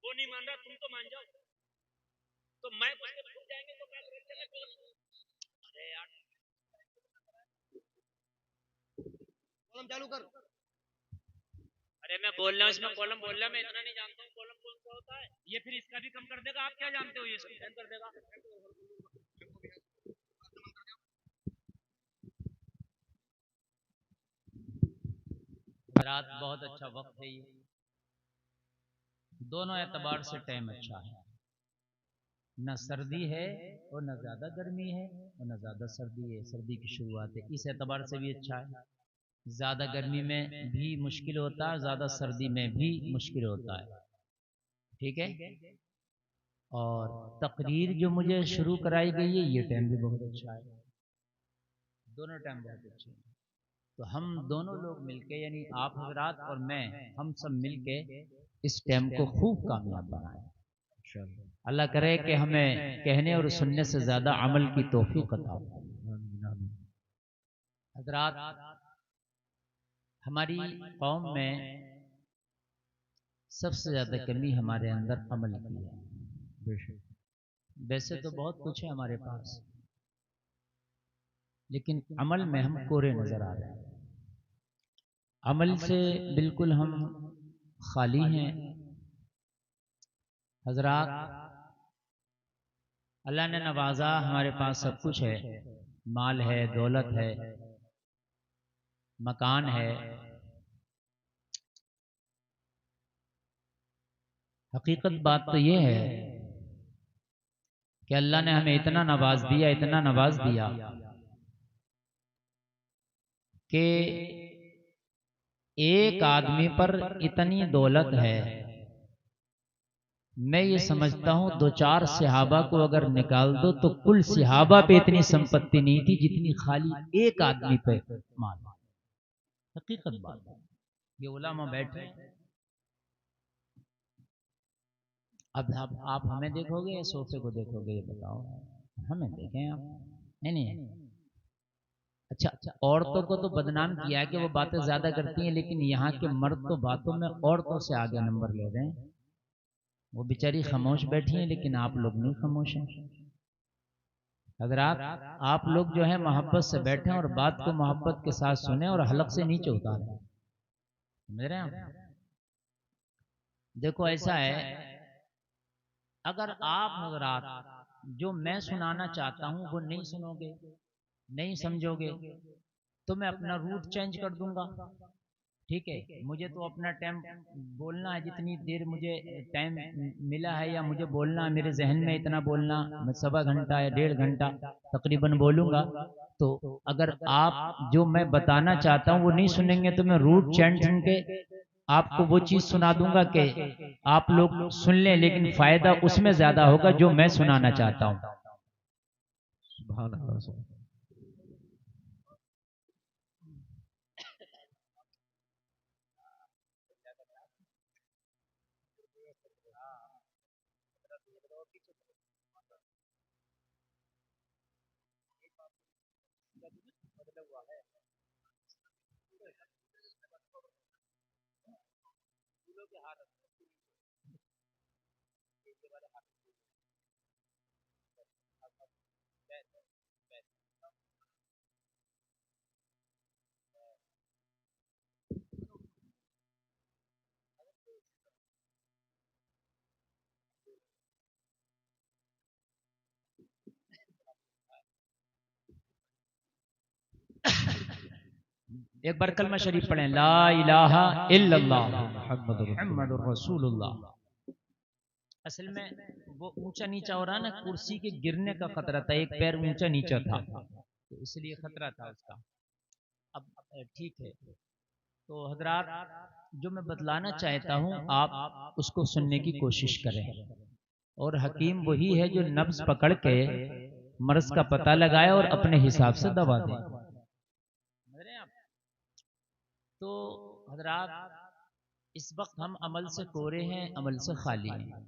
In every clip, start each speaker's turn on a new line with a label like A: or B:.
A: वो नहीं मान रहा, तुम तो मान जाओ। तो मैं भूल जाएंगे तो कल अरे यार कॉलम चालू कर। अरे मैं बोल रहा हूँ इसमें कॉलम बोल रहा, मैं इतना नहीं जानता हूँ कॉलम कौन सा होता है। ये फिर इसका भी कम कर देगा, आप क्या जानते हो, ये इसको कम कर देगा। रात बहुत अच्छा वक्त है ये, दोनों एतबार से टाइम अच्छा है, न सर्दी है और न ज़्यादा गर्मी है और न ज़्यादा सर्दी है, सर्दी की शुरुआत है, इस एतबार से भी अच्छा है। ज़्यादा गर्मी में भी मुश्किल होता है, ज़्यादा सर्दी में भी मुश्किल होता है, ठीक है। और तकरीर जो मुझे शुरू कराई गई है ये टाइम भी बहुत अच्छा है, दोनों टाइम बहुत अच्छे हैं। तो हम दोनों लोग मिलके, यानी आप हजरात और मैं, हम सब मिलके इस टाइम को खूब कामयाब बनाएं। अल्लाह करे कि हमें कहने और सुनने से ज्यादा अमल की तौफीक अता फरमाए। हजरात, हमारी कौम में सबसे ज्यादा कमी हमारे अंदर अमल की है। वैसे तो बहुत कुछ है हमारे पास, लेकिन अमल में हम कोरे नजर आ रहे हैं, अमल से बिल्कुल हम खाली हैं। हजरात, अल्लाह ने नवाजा, हमारे पास सब कुछ है, माल है, दौलत है, मकान है। हकीकत बात तो ये है कि अल्लाह ने हमें इतना नवाज दिया, इतना नवाज दिया कि एक आदमी पर इतनी दौलत है। मैं ये समझता हूं दो चार सहाबा को अगर निकाल दो तो कुल सहाबा पे इतनी संपत्ति नहीं थी जितनी खाली एक आदमी पे माल। हकीकत बात है, ये उलमा बैठे। अब आप हमें देखोगे या सोफे को देखोगे, ये बताओ। हमें देखें आप, नहीं नहीं। अच्छा, औरतों को तो बदनाम किया है कि वो बातें ज्यादा करती हैं, लेकिन यहाँ के मर्द तो बातों में औरतों से आगे नंबर ले रहे हैं। वो बेचारी खामोश बैठी हैं, लेकिन आप लोग नहीं खामोश हैं। अगर आप लोग जो है मोहब्बत से बैठे और बात को मोहब्बत के साथ सुने और हलक से नीचे उतारें, समझ रहे हैं आप। देखो ऐसा है, अगर आप हजरात जो मैं सुनाना चाहता हूं वो नहीं सुनोगे, नहीं समझोगे, तो मैं अपना रूट चेंज कर दूंगा। ठीक है, मुझे तो अपना टाइम बोलना है, जितनी देर मुझे टाइम मिला है या मुझे बोलना है, मेरे जहन में इतना बोलना, मैं सवा घंटा या 1.5 घंटा तकरीबन बोलूंगा। तो अगर आप जो मैं बताना चाहता हूँ वो नहीं सुनेंगे तो मैं रूट चेंज के आपको वो चीज सुना दूंगा कि आप लोग सुन लें, लेकिन फायदा उसमें ज्यादा होगा जो मैं सुनाना चाहता हूँ। सुभान अल्लाह। एक बार कलमा शरीफ पढ़ें, ला इलाहा इल्लल्लाह मुहम्मदुर रसूलुल्लाह। असल में वो ऊंचा नीचा हो रहा ना, कुर्सी के गिरने का खतरा था, एक पैर ऊंचा नीचा था, तो इसलिए खतरा था उसका। अब ठीक है। तो हजरात, जो मैं बतलाना चाहता हूँ आप उसको सुनने की कोशिश करें। और हकीम वही है जो नब्ज पकड़ के मर्ज का पता लगाए और अपने हिसाब से दवा दे। समझ रहे हैं आप। तो हजरात, इस वक्त हम अमल से कोरे हैं, अमल से खाली हैं।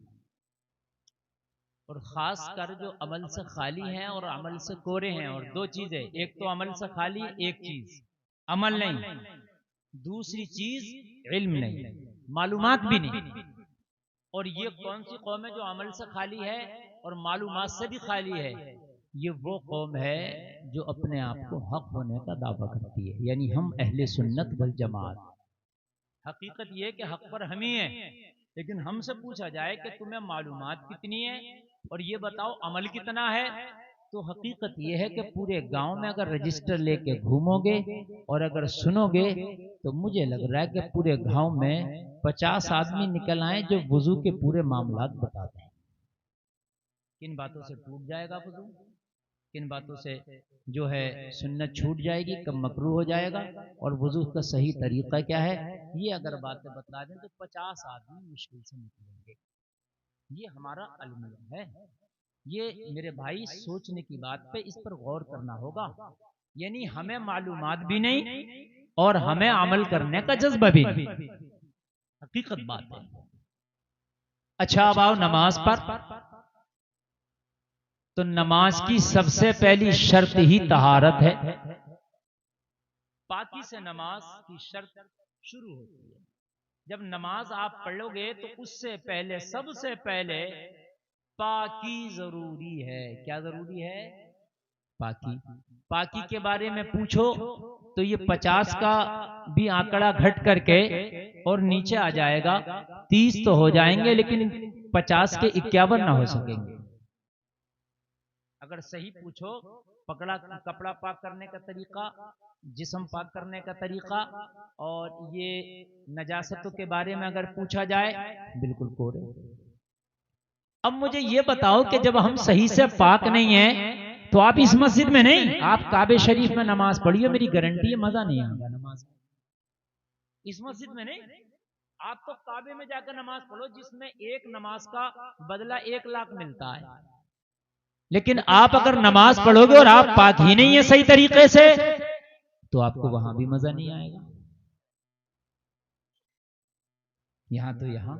A: और खास कर जो अमल से खाली हैं और अमल से कोरे हैं, और दो चीजें, एक तो अमल से खाली, एक चीज अमल नहीं, दूसरी चीज इल्म नहीं, मालूमात भी नहीं। और ये कौन सी कौम है जो अमल से खाली है और मालूमात से भी खाली है? ये वो कौम है जो अपने आप को हक होने का दावा करती है, यानी हम अहले सुन्नत वल जमात। हकीकत ये है कि हक पर हम ही हैं, लेकिन हमसे पूछा जाए कि तुम्हें मालूमात कितनी है और ये बताओ अमल कितना है, तो हकीकत ये है कि पूरे गांव में अगर रजिस्टर लेके घूमोगे और अगर सुनोगे तो मुझे लग रहा है कि पूरे गांव में 50 आदमी निकल आए जो वुजू के पूरे मामलात बताते हैं। किन बातों से टूट जाएगा वुजू, किन बातों से जो है सुन्नत छूट जाएगी, कब मकरूह हो जाएगा और वुजू का सही तरीका क्या है, ये अगर बातें बता दें तो 50 आदमी मुश्किल से निकलेंगे। ये हमारा अलमिया है। ये मेरे भाई सोचने की बात पे इस पर गौर करना होगा। यानी हमें मालूमात भी नहीं और हमें अमल करने का जज्बा भी नहीं। हकीकत बात है। अच्छा अब आओ नमाज पर। तो नमाज की सबसे पहली शर्त ही तहारत है। पाकी से नमाज की शर्त शुरू होती है। जब नमाज आप पढ़ोगे तो उससे पहले, सबसे पहले पाकी जरूरी है। क्या जरूरी है? पाकी। पाकी के बारे में पूछो तो ये 50 का भी आंकड़ा घट करके और नीचे आ जाएगा, 30 तो हो जाएंगे लेकिन 50 के 51 ना हो सकेंगे। अगर सही पूछो पकड़ा कपड़ा पाक करने का तरीका, जिस्म पाक करने का तरीका और ये नजासतों के बारे में अगर पूछा जाए, बिल्कुल कोरे। अब मुझे ये बताओ कि जब हम सही से पाक नहीं है तो आप इस मस्जिद में नहीं, आप काबे शरीफ में नमाज पढ़िए, मेरी गारंटी है मजा नहीं आएगा नमाज में। इस मस्जिद में नहीं, आप तो काबे में जाकर नमाज पढ़ो जिसमें एक नमाज का बदला 1 लाख मिलता है। लेकिन आप अगर नमाज पढ़ोगे और आप पाक ही नहीं है सही तरीके से तो आपको वहां भी मजा नहीं आएगा। यहां तो यहां।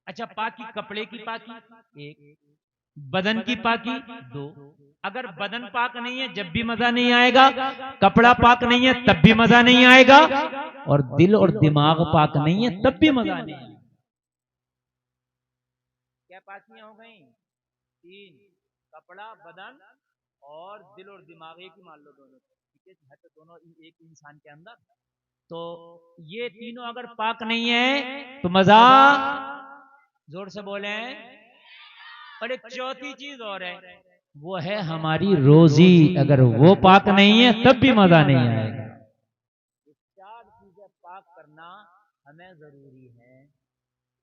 A: अच्छा, पाकी कपड़े की पाकी 1, बदन की पाकी 2। अगर बदन पाक नहीं है जब भी मजा नहीं आएगा, कपड़ा पाक नहीं है तब भी मजा नहीं आएगा, और दिल और दिमाग पाक नहीं है तब भी मजा नहीं आएगा। क्या पाकियां हो गई? 3, कपड़ा, बदन और दिल और दिमाग। एक ही मान लो दोनों, ठीक है, तो दोनों एक इंसान के अंदर। तो ये तीनों अगर पाक नहीं है तो मजा, जोर से बोले। और एक चौथी चीज और है, वो है हमारी रोजी। अगर वो पाक नहीं है तब भी मजा नहीं आएगा। ये 4 चीजें पाक करना हमें जरूरी है।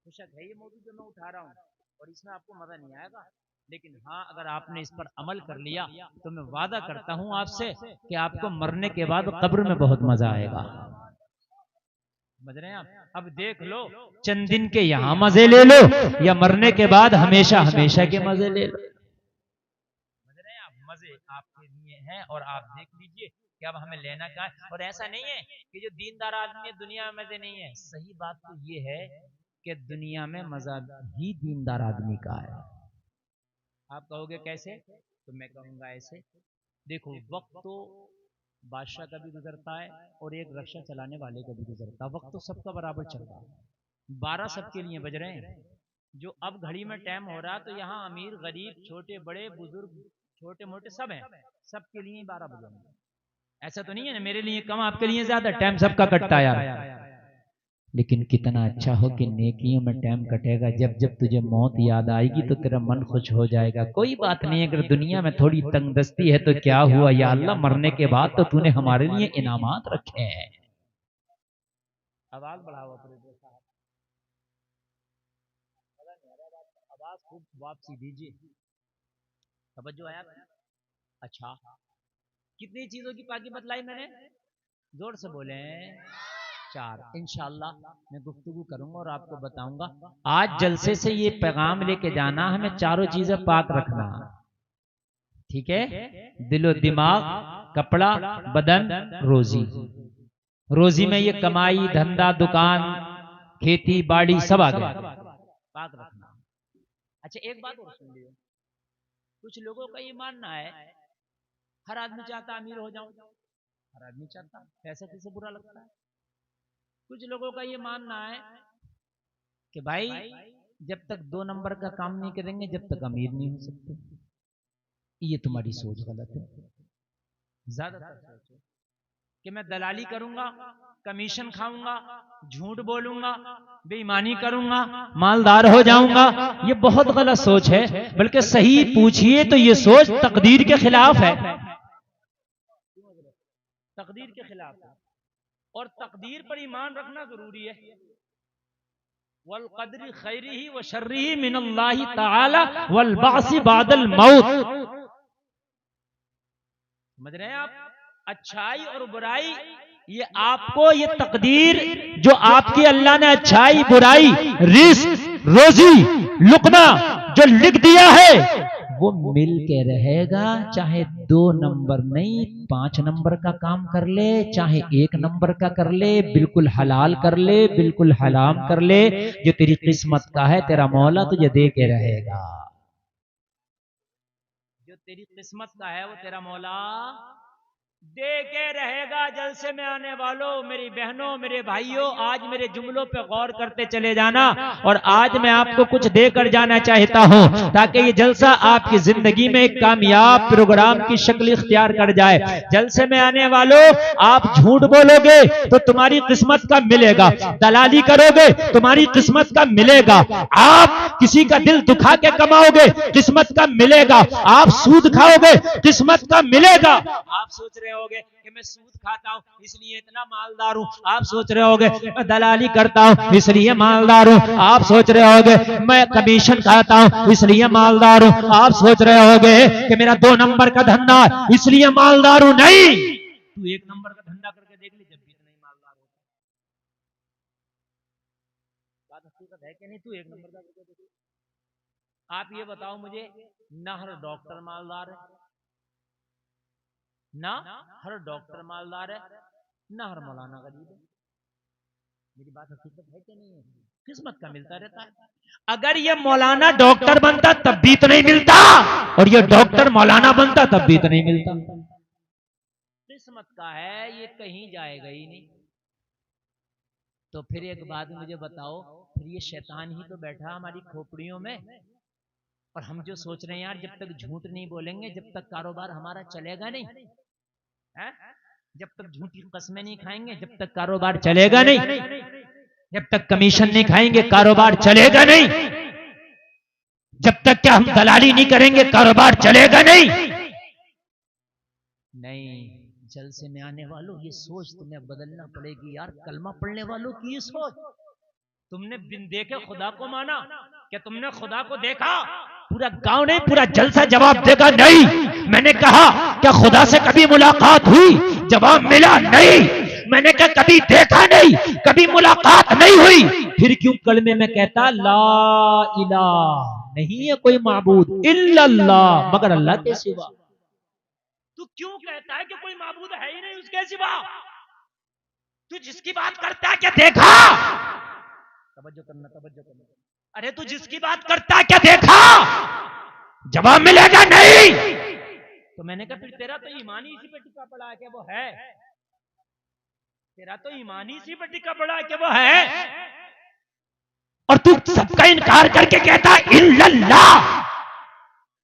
A: बेशक है ये मौजूद जो मैं उठा रहा हूँ और इसमें आपको मजा नहीं आएगा, लेकिन हाँ अगर आपने इस पर अमल कर लिया तो मैं वादा करता हूं आपसे कि आपको मरने के बाद कब्र में बहुत मजा आएगा। समझ रहे हैं आप? अब देख लो, चंद दिन के यहां मजे ले लो या मरने के बाद हमेशा हमेशा के मजे ले लो। समझ रहे हैं आप? मजे आपके लिए हैं और आप देख लीजिए कि अब हमें लेना क्या है। और ऐसा नहीं है कि जो दीनदार आदमी है दुनिया में मजे नहीं है। सही बात तो ये है कि दुनिया में मजा ही दीनदार आदमी का है। आप कहोगे कैसे? तो मैं कहूंगा ऐसे। देखो, वक्त तो बादशाह का भी गुजरता है और एक रक्षा चलाने वाले का भी गुजरता है। वक्त तो सबका बराबर चल रहा है, 12 सबके लिए बज रहे हैं। जो अब घड़ी में टाइम हो रहा है तो यहाँ अमीर गरीब छोटे बड़े बुजुर्ग छोटे मोटे सब हैं, सबके लिए 12 बजेंगे। ऐसा तो नहीं है ना मेरे लिए कम आपके लिए ज्यादा, टाइम सबका कटता है यार। लेकिन कितना अच्छा हो कि नेकियों में टाइम कटेगा। जब जब तुझे मौत याद आएगी तो तेरा मन खुश हो जाएगा। कोई बात नहीं, अगर दुनिया में थोड़ी तंगदस्ती है तो क्या हुआ, या अल्लाह मरने के बाद तो तूने हमारे लिए इनामात रखे हैं। आवाज बढ़ाओ ऑपरेटर साहब, आवाज खूब वापसी दीजिए। तवज्जो आया? अच्छा, कितनी चीजों की पाकी बतलाई मैंने? जोर से बोले। 4। इंशाल्लाह मैं गुफ्तगू करूंगा और आपको बताऊंगा। आज जलसे से ये पैगाम लेके जाना, हमें चारों चीजें पाक रखना, ठीक है? दिलो दिमाग, कपड़ा, बदन, रोजी। रोजी में ये कमाई धंधा दुकान खेती बाड़ी सब आ गया, पाक रखना। अच्छा, एक बात और सुन लियो। कुछ लोगों का ये मानना है हर आदमी चाहता अमीर हो जाऊं, हर आदमी चाहता, पैसा किसे बुरा लगता है। कुछ लोगों का ये मानना है कि भाई जब तक 2 नंबर का काम नहीं करेंगे जब तक अमीर नहीं हो सकते। ये तुम्हारी सोच गलत है। ज्यादातर सोचो कि मैं दलाली करूंगा, कमीशन खाऊंगा, झूठ बोलूंगा, बेईमानी करूंगा, मालदार हो जाऊंगा। ये बहुत गलत सोच है। बल्कि सही पूछिए तो ये सोच तकदीर के खिलाफ है। तकदीर के खिलाफ है और तकदीर पर ईमान रखना जरूरी है। वल क़द्रि खैरिही व शर्रिही मिनल्लाहि तआला वल बासी बादल मौत। समझ रहे हैं आप? अच्छाई और बुराई ये आपको, ये तकदीर जो आपकी अल्लाह ने अच्छाई बुराई रिस्क रोजी लुकमा जो लिख दिया है वो मिल के रहेगा। चाहे 2 नंबर नहीं 5 नंबर का काम कर ले, चाहे 1 नंबर का कर ले, बिल्कुल हलाल कर ले, बिल्कुल हराम कर ले, जो तेरी किस्मत का है तेरा मौला तुझे दे के रहेगा। जो तेरी किस्मत का है वो तेरा मौला दे के रहेगा। जलसे में आने वालों, मेरी बहनों, मेरे भाइयों, आज मेरे जुमलों पे गौर करते चले जाना। और आज मैं आपको कुछ देकर जाना चाहता हूं ताकि ये जलसा आपकी जिंदगी में एक कामयाब प्रोग्राम की शक्ल इख्तियार कर जाए। जलसे में आने वालों, आप झूठ बोलोगे तो तुम्हारी किस्मत का मिलेगा, दलाली करोगे तुम्हारी किस्मत का मिलेगा, आप किसी का दिल दुखा के कमाओगे किस्मत का मिलेगा, आप सूद खाओगे किस्मत का मिलेगा। आप सोच रहे होगे कि मैं सूद खाता हूं इसलिए इतना मालदार हूं, आप सोच रहे होगे मैं दलाली करता हूं इसलिए मालदार हूं, आप सोच रहे होगे मैं कमीशन खाता हूं इसलिए मालदार हूं, आप सोच रहे होगे कि मेरा 2 नंबर का धंधा इसलिए मालदार हूं। नहीं, तू 1 नंबर का धंधा करके देख ली, जब भी इतना ही मालदार होता। बात हकीकत है कि नहीं? तू 1 नंबर का करके देख ली। आप ये बताओ मुझे, ना हर डॉक्टर मालदार है, ना हर डॉक्टर मालदार है, ना हर मौलाना गरीब है। मेरी बात हकीकत है कि नहीं है? किस्मत का मिलता रहता है। अगर ये मौलाना डॉक्टर बनता तब भी तो नहीं मिलता, और ये डॉक्टर मौलाना बनता तब भी तो नहीं मिलता। किस्मत का है, ये कहीं जाएगा ही नहीं। तो फिर एक बात मुझे बताओ, फिर ये शैतान ही तो बैठा हमारी खोपड़ियों में। और हम जो सोच रहे हैं यार, जब तक झूठ नहीं बोलेंगे जब तक कारोबार हमारा चलेगा नहीं है? जब तक झूठी कस्में नहीं खाएंगे जब तक कारोबार चलेगा नहीं, जब तक कमीशन नहीं खाएंगे कारोबार चलेगा नहीं, जब तक क्या हम दलाली नहीं करेंगे कारोबार चलेगा नहीं। नहीं, जलसे में आने वालों ये सोच तुम्हें बदलना पड़ेगी यार। कलमा पढ़ने वालों की ये सोच, तुमने बिन देखे खुदा को माना? क्या तुमने खुदा को देखा? पूरा गांव नहीं पूरा जलसा जवाब देगा नहीं। मैंने कहा क्या खुदा से कभी मुलाकात हुई? जवाब मिला नहीं। मैंने कहा कभी देखा नहीं, कभी मुलाकात नहीं हुई, फिर क्यों कलमे में कहता ला इलाहा नहीं है कोई माबूद इल्लल्लाह मगर अल्लाह के सिवा। तू क्यों कहता है कि कोई माबूद है ही नहीं उसके सिवा? तू जिसकी बात करता है क्या देखा? तवज्जो करना, तवज्जो करना। अरे तू जिसकी बात करता है क्या देखा? जवाब मिलेगा नहीं। तो मैंने कहा फिर तेरा तो ईमान ही इसी पे टिका पड़ा है कि वो है, तेरा तो ईमान ही इसी पे टिका पड़ा है कि वो है, और तू सबका इनकार करके कहता इल्लल्लाह।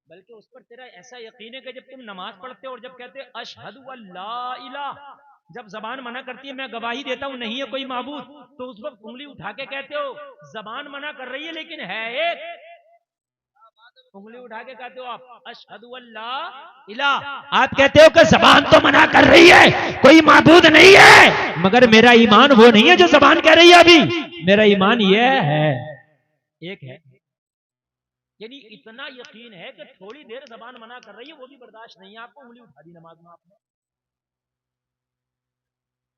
A: बल्कि उस पर तेरा ऐसा यकीन है कि जब तुम नमाज पढ़ते हो और जब कहते अशहदु अल्ला इलाहा, जब जबान मना करती है मैं गवाही देता हूं नहीं है कोई माबूद, तो उस वक्त उंगली उठा के कहते हो जबान मना कर रही है लेकिन है एक, उंगली उठा के कहते हो आप अशहदु अल्ला इलाहा। आप कहते हो कि जबान तो मना कर रही है कोई माबूद नहीं है, मगर मेरा ईमान वो नहीं है जो जबान कह रही है। अभी मेरा ईमान ये है एक है। यानी इतना यकीन है कि थोड़ी देर जबान मना कर रही है वो भी बर्दाश्त नहीं है आपको, उंगली उठा दी नमाज में आपने।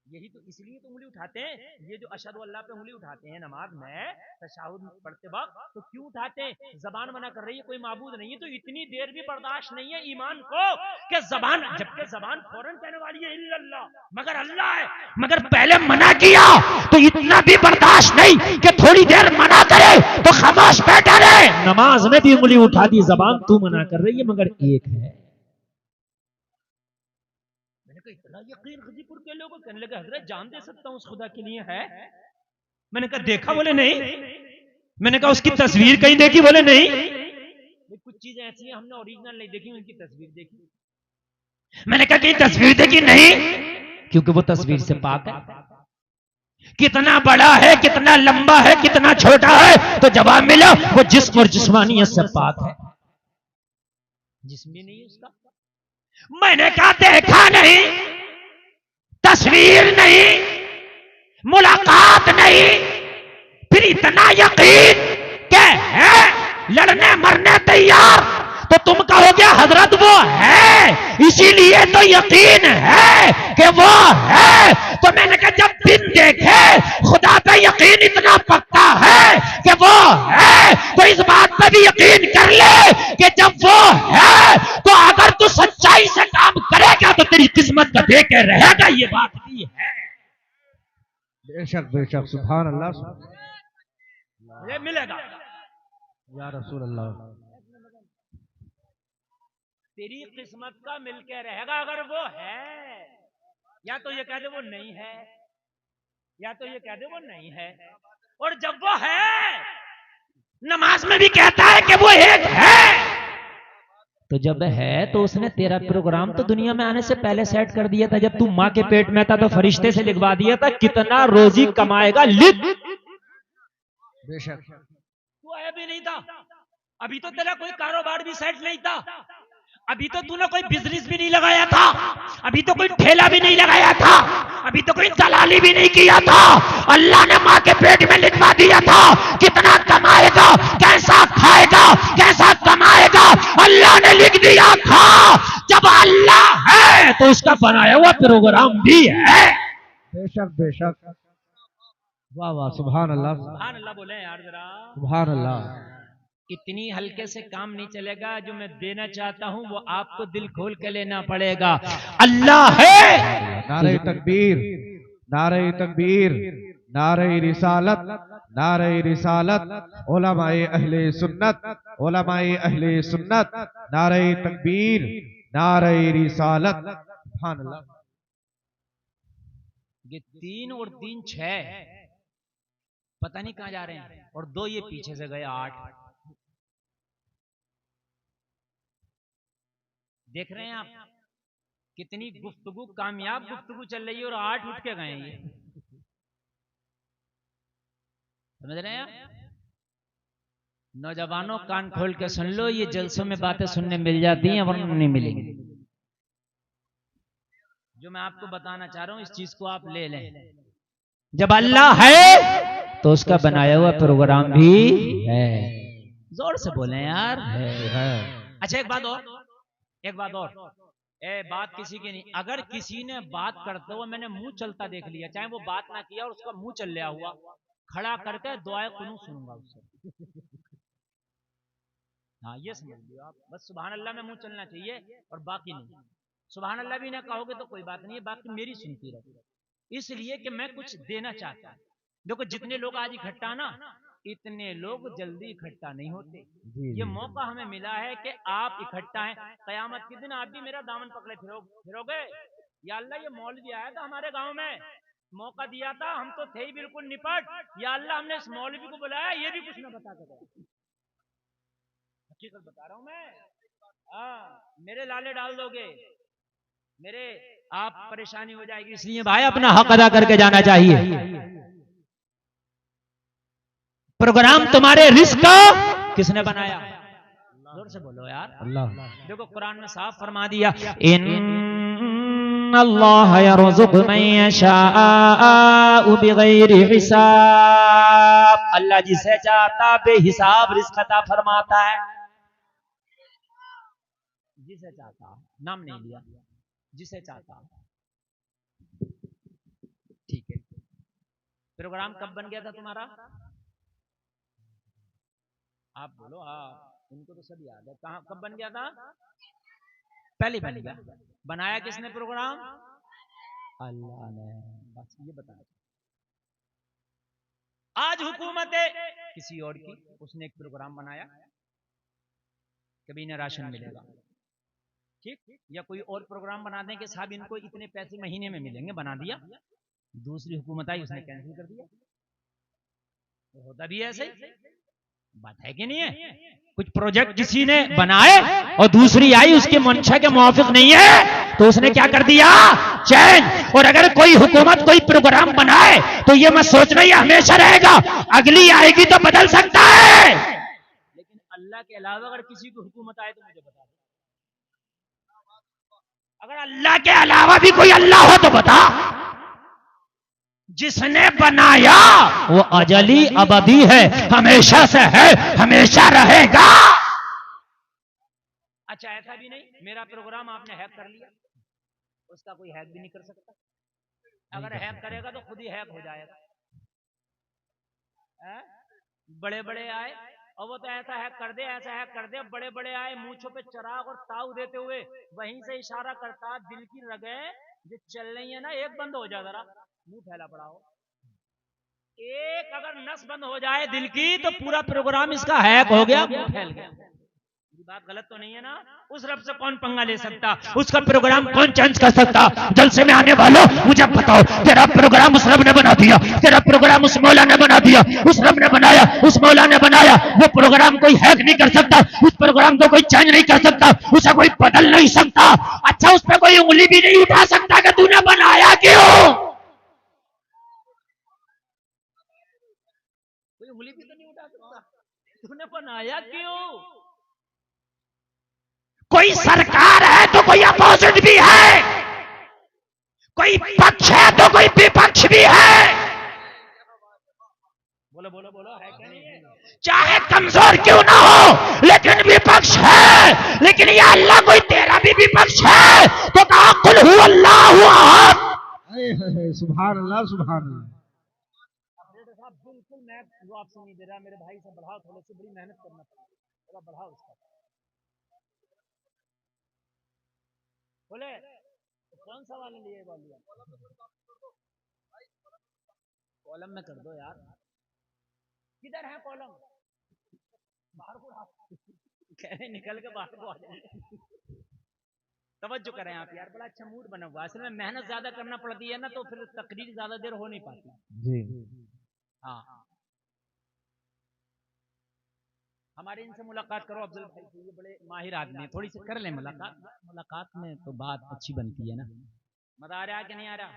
A: यही तो इसलिए तो उंगली उठाते हैं, ये जो अशहदु अल्लाह पे उंगली उठाते हैं नमाज में तशहुद पढ़ते वक्त, तो क्यों उठाते हैं? जबान मना कर रही है कोई माबूद नहीं है, तो इतनी देर भी बर्दाश्त नहीं है ईमान को कि जबान, जबकि जबान फौरन कहने वाली है इल्लल्लाह मगर अल्लाह है, मगर पहले मना किया तो इतना भी बर्दाश्त नहीं कि थोड़ी देर मना करे तो खामोश बैठा रहे। नमाज में भी उंगली उठा दी, जबान तू मना कर रही है मगर एक है। इतना यकीन गजीपुर के लोगों को, कहने लगे हजरत जान दे सकता हूं उस खुदा के लिए है? मैंने कहा देखा? बोले नहीं।
B: मैंने कहा उसकी तस्वीर कहीं देखी? बोले नहीं। कुछ चीजें ऐसी हैं हमने ओरिजिनल नहीं देखी, उनकी तस्वीर देखी। मैंने कहा कहीं तस्वीर देखी? नहीं, क्योंकि वो तस्वीर से पाक है। कितना बड़ा है, कितना लंबा है, कितना छोटा है, तो जवाब मिला वो जिस्म और जिस्मानियत से पाक है। जिस्म भी नहीं उसका। मैंने कहा देखा नहीं, तस्वीर नहीं, मुलाकात नहीं, फिर इतना यकीन के है, लड़ने मरने तैयार, तो तुम कहोगे हजरत वो है इसीलिए तो यकीन है कि वो है। तो मैंने कहा जब दिन देखे खुदा पे यकीन इतना पक्का है कि वो है, तो इस बात पे भी यकीन कर ले कि जब वो है तो अगर तू सच्चाई से काम करेगा तो तेरी किस्मत का दे के रहेगा। ये बात भी है।
C: बेशक बेशक, सुभान अल्लाह,
B: ये मिलेगा
C: या रसूल अल्लाह।
B: तेरी किस्मत का मिलके रहेगा अगर वो है। या तो ये कह दे वो नहीं है, या तो ये कह दे वो नहीं है। और जब वो है, नमाज में भी कहता है कि वो एक है,
A: तो जब है तो उसने तेरा प्रोग्राम तो दुनिया में आने से पहले सेट कर दिया था। जब तू माँ के पेट में था तो फरिश्ते से लिखवा दिया था कितना रोजी कमाएगा, लिख।
C: बेशक
B: तू आया भी नहीं था, अभी तो तेरा कोई कारोबार भी सेट नहीं था, अभी तो तूने कोई बिजनेस भी नहीं लगाया था, अभी तो कोई ठेला भी नहीं लगाया था, अभी तो कोई दलाली भी नहीं किया था। अल्लाह ने माँ के पेट में लिखवा दिया था कितना कमाएगा, कैसा खाएगा, कैसा कमाएगा, अल्लाह ने लिख दिया था। जब अल्लाह है तो उसका बनाया हुआ प्रोग्राम भी है।
C: बेशक बेशक, वाह वाह, सुभान अल्लाह,
B: सुभान अल्लाह बोले यार जरा।
C: सुभान अल्लाह।
B: इतनी हल्के से काम नहीं चलेगा। जो मैं देना चाहता हूं वो आपको दिल खोल के लेना पड़ेगा। अल्लाह है।
C: नारे तकबीर, नारे तकबीर, नारे रिसालत, नारे रिसालत, उलमाए अहले सुन्नत, उलमाए अहले सुन्नत, नारे तकबीर, नारे रिसालत। सुभान अल्लाह।
B: ये 3 और 3 6, पता नहीं कहां जा रहे हैं, और 2 ये पीछे से गए 8। देख रहे हैं आप कितनी गुफ्तगू, कामयाब गुफ्तगू चल रही है, और 8 उठ के गए ये। समझ रहे हैं आप? नौजवानों कान खोल के सुन लो, ये जलसों में बातें सुनने मिल जाती हैं वरना नहीं मिलेंगी। जो मैं आपको बताना चाह रहा हूं इस चीज को आप ले लें। जब अल्लाह है तो उसका बनाया हुआ प्रोग्राम भी है। जोर से बोले यार है। अच्छा एक बात और, एक बात और, बात किसी की नहीं। अगर किसी ने बात करते हुए मैंने मुंह चलता देख लिया, चाहे वो बात ना किया और उसका मुंह चल लिया हुआ, खड़ा करके दुआए कुनूत सुनूंगा उससे। हाँ ये समझ लियो आप, बस सुभान अल्लाह में मुंह चलना चाहिए और बाकी नहीं। सुभान अल्लाह भी ना कहोगे तो कोई बात नहीं है, बाकी मेरी सुनती रहो, इसलिए कि मैं कुछ देना चाहता हूं। देखो जितने लोग आज इकट्ठा ना, इतने लोग जल्दी इकट्ठा नहीं होते। ये मौका हमें मिला है कि आप इकट्ठा हैं। कयामत के दिन आप भी मेरा दामन पकड़े फिरोगे। या अल्लाह ये मौलवी आया था हमारे गांव में, मौका दिया था, हम तो थे ही बिल्कुल निपट। या अल्लाह हमने इस मौलवी को बुलाया, ये भी कुछ ना बता के गया। हकीकत बता रहा हूं मैं। मेरे लाले डाल दोगे, मेरे आप परेशानी हो जाएगी, इसलिए भाई अपना हक अदा करके जाना चाहिए। प्रोग्राम तुम्हारे रिस्क का किसने बनाया? जोर से बोलो यार।
C: अल्लाह।
B: देखो कुरान में साफ फरमा दिया, इन्नल्लाह यरज़ुक़ु मन यशाअ बिगैरि हिसाब। अल्लाह जिसे चाहता बेहिसाब रिस्क अता फरमाता है। जिसे चाहता, नाम नहीं लिया, जिसे चाहता। ठीक है, प्रोग्राम कब बन गया था तुम्हारा? आप बोलो। हाँ उनको तो सब याद है। कहाँ कब बन गया था? पहले बन गया। बनाया किसने प्रोग्राम? अल्लाह ने। बस ये बताया। आज हुकूमत है किसी और की, उसने एक प्रोग्राम बनाया, कभी इन्हें राशन मिलेगा, ठीक, या कोई और प्रोग्राम बना दें कि साहब इनको इतने पैसे महीने में मिलेंगे, बना दिया। दूसरी हुकूमत आई, उसने कैंसिल कर दिया। तो होता भी ऐसे ही। बात है कि नहीं है? कुछ प्रोजेक्ट किसी ने बनाए और दूसरी आई उसके मंशा के मुवाफिक नहीं है तो उसने क्या कर दिया, चेंज। और अगर कोई हुकूमत कोई प्रोग्राम बनाए तो ये मत सोचना ये हमेशा रहेगा, अगली आएगी तो बदल सकता है। लेकिन अल्लाह के अलावा अगर किसी की हुकूमत आए तो मुझे बता दो, अगर अल्लाह के अलावा भी कोई अल्लाह हो तो बता। जिसने बनाया वो अजली अबदी है, हमेशा से है, हमेशा रहेगा। अच्छा ऐसा भी नहीं मेरा प्रोग्राम आपने हैक कर लिया, उसका कोई हैक भी नहीं कर सकता। अगर हैक करेगा तो खुद ही हैक हो जाएगा। बड़े बड़े आए और वो तो ऐसा हैक कर दे, ऐसा हैक कर दे, बड़े बड़े आए मूंछों पे चराग और ताऊ देते हुए वहीं से इशारा करता, दिल की रगें जो चल रही है ना एक बंद हो जाए, जरा मुंह फैला पड़ा हो, एक अगर नस बंद हो जाए दिल की तो पूरा प्रोग्राम इसका हैक हो गया, मुंह फैल गया। बात गलत तो नहीं है ना? उस रब से कौन पंगा ले सकता, उसका प्रोग्राम कौन चेंज कर सकता? जलसे में आने वालों मुझे बताओ, तेरा प्रोग्राम उस रब ने बना दिया, तेरा प्रोग्राम उस मौला ने बना दिया, उस रब ने बनाया, उस मौला ने बनाया। वो प्रोग्राम कोई हैक नहीं कर सकता, उस प्रोग्राम को कोई चेंज नहीं कर सकता, उसे कोई बदल नहीं सकता। अच्छा उस पर कोई उंगली भी नहीं उठा सकता कि तूने बनाया क्यों? कोई उंगली भी तो नहीं उठा सकता, तूने बनाया क्यों? कोई सरकार है तो कोई अपोजिट भी है, कोई पक्ष है तो कोई विपक्ष भी है। बोलो बोलो बोलो, है क्या नहीं है? चाहे कमजोर क्यों ना हो लेकिन विपक्ष है। लेकिन ये अल्लाह कोई तेरा भी विपक्ष है तो कहा कुल हु अल्लाहु अहद।
C: सुभान अल्लाह सुभान अल्लाह।
B: बिल्कुल मैं आपसे नहीं दे रहा, मेरे भाई से बढ़ाओ, थोड़ी सी बड़ी मेहनत करना पड़ेगा, थोड़ा बढ़ाओ उसका। बोले तो कौन सा वाला लिए कॉलम में कर दो यार, किधर है कॉलम? बाहर को कह रहे निकल के बाहर को आ जाए। तवज्जो करें आप यार, बड़ा अच्छा मूड बना हुआ। असल में मेहनत ज्यादा करना पड़ती है ना तो फिर तकरीर ज्यादा देर हो नहीं पाती
C: जी।
B: हाँ हमारे इनसे मुलाकात करो अफजल भाई से, ये बड़े माहिर आदमी है, थोड़ी सी कर ले मुलाकात। मुलाकात में तो बात अच्छी बनती है ना। मजा आ रहा है कि नहीं आ रहा?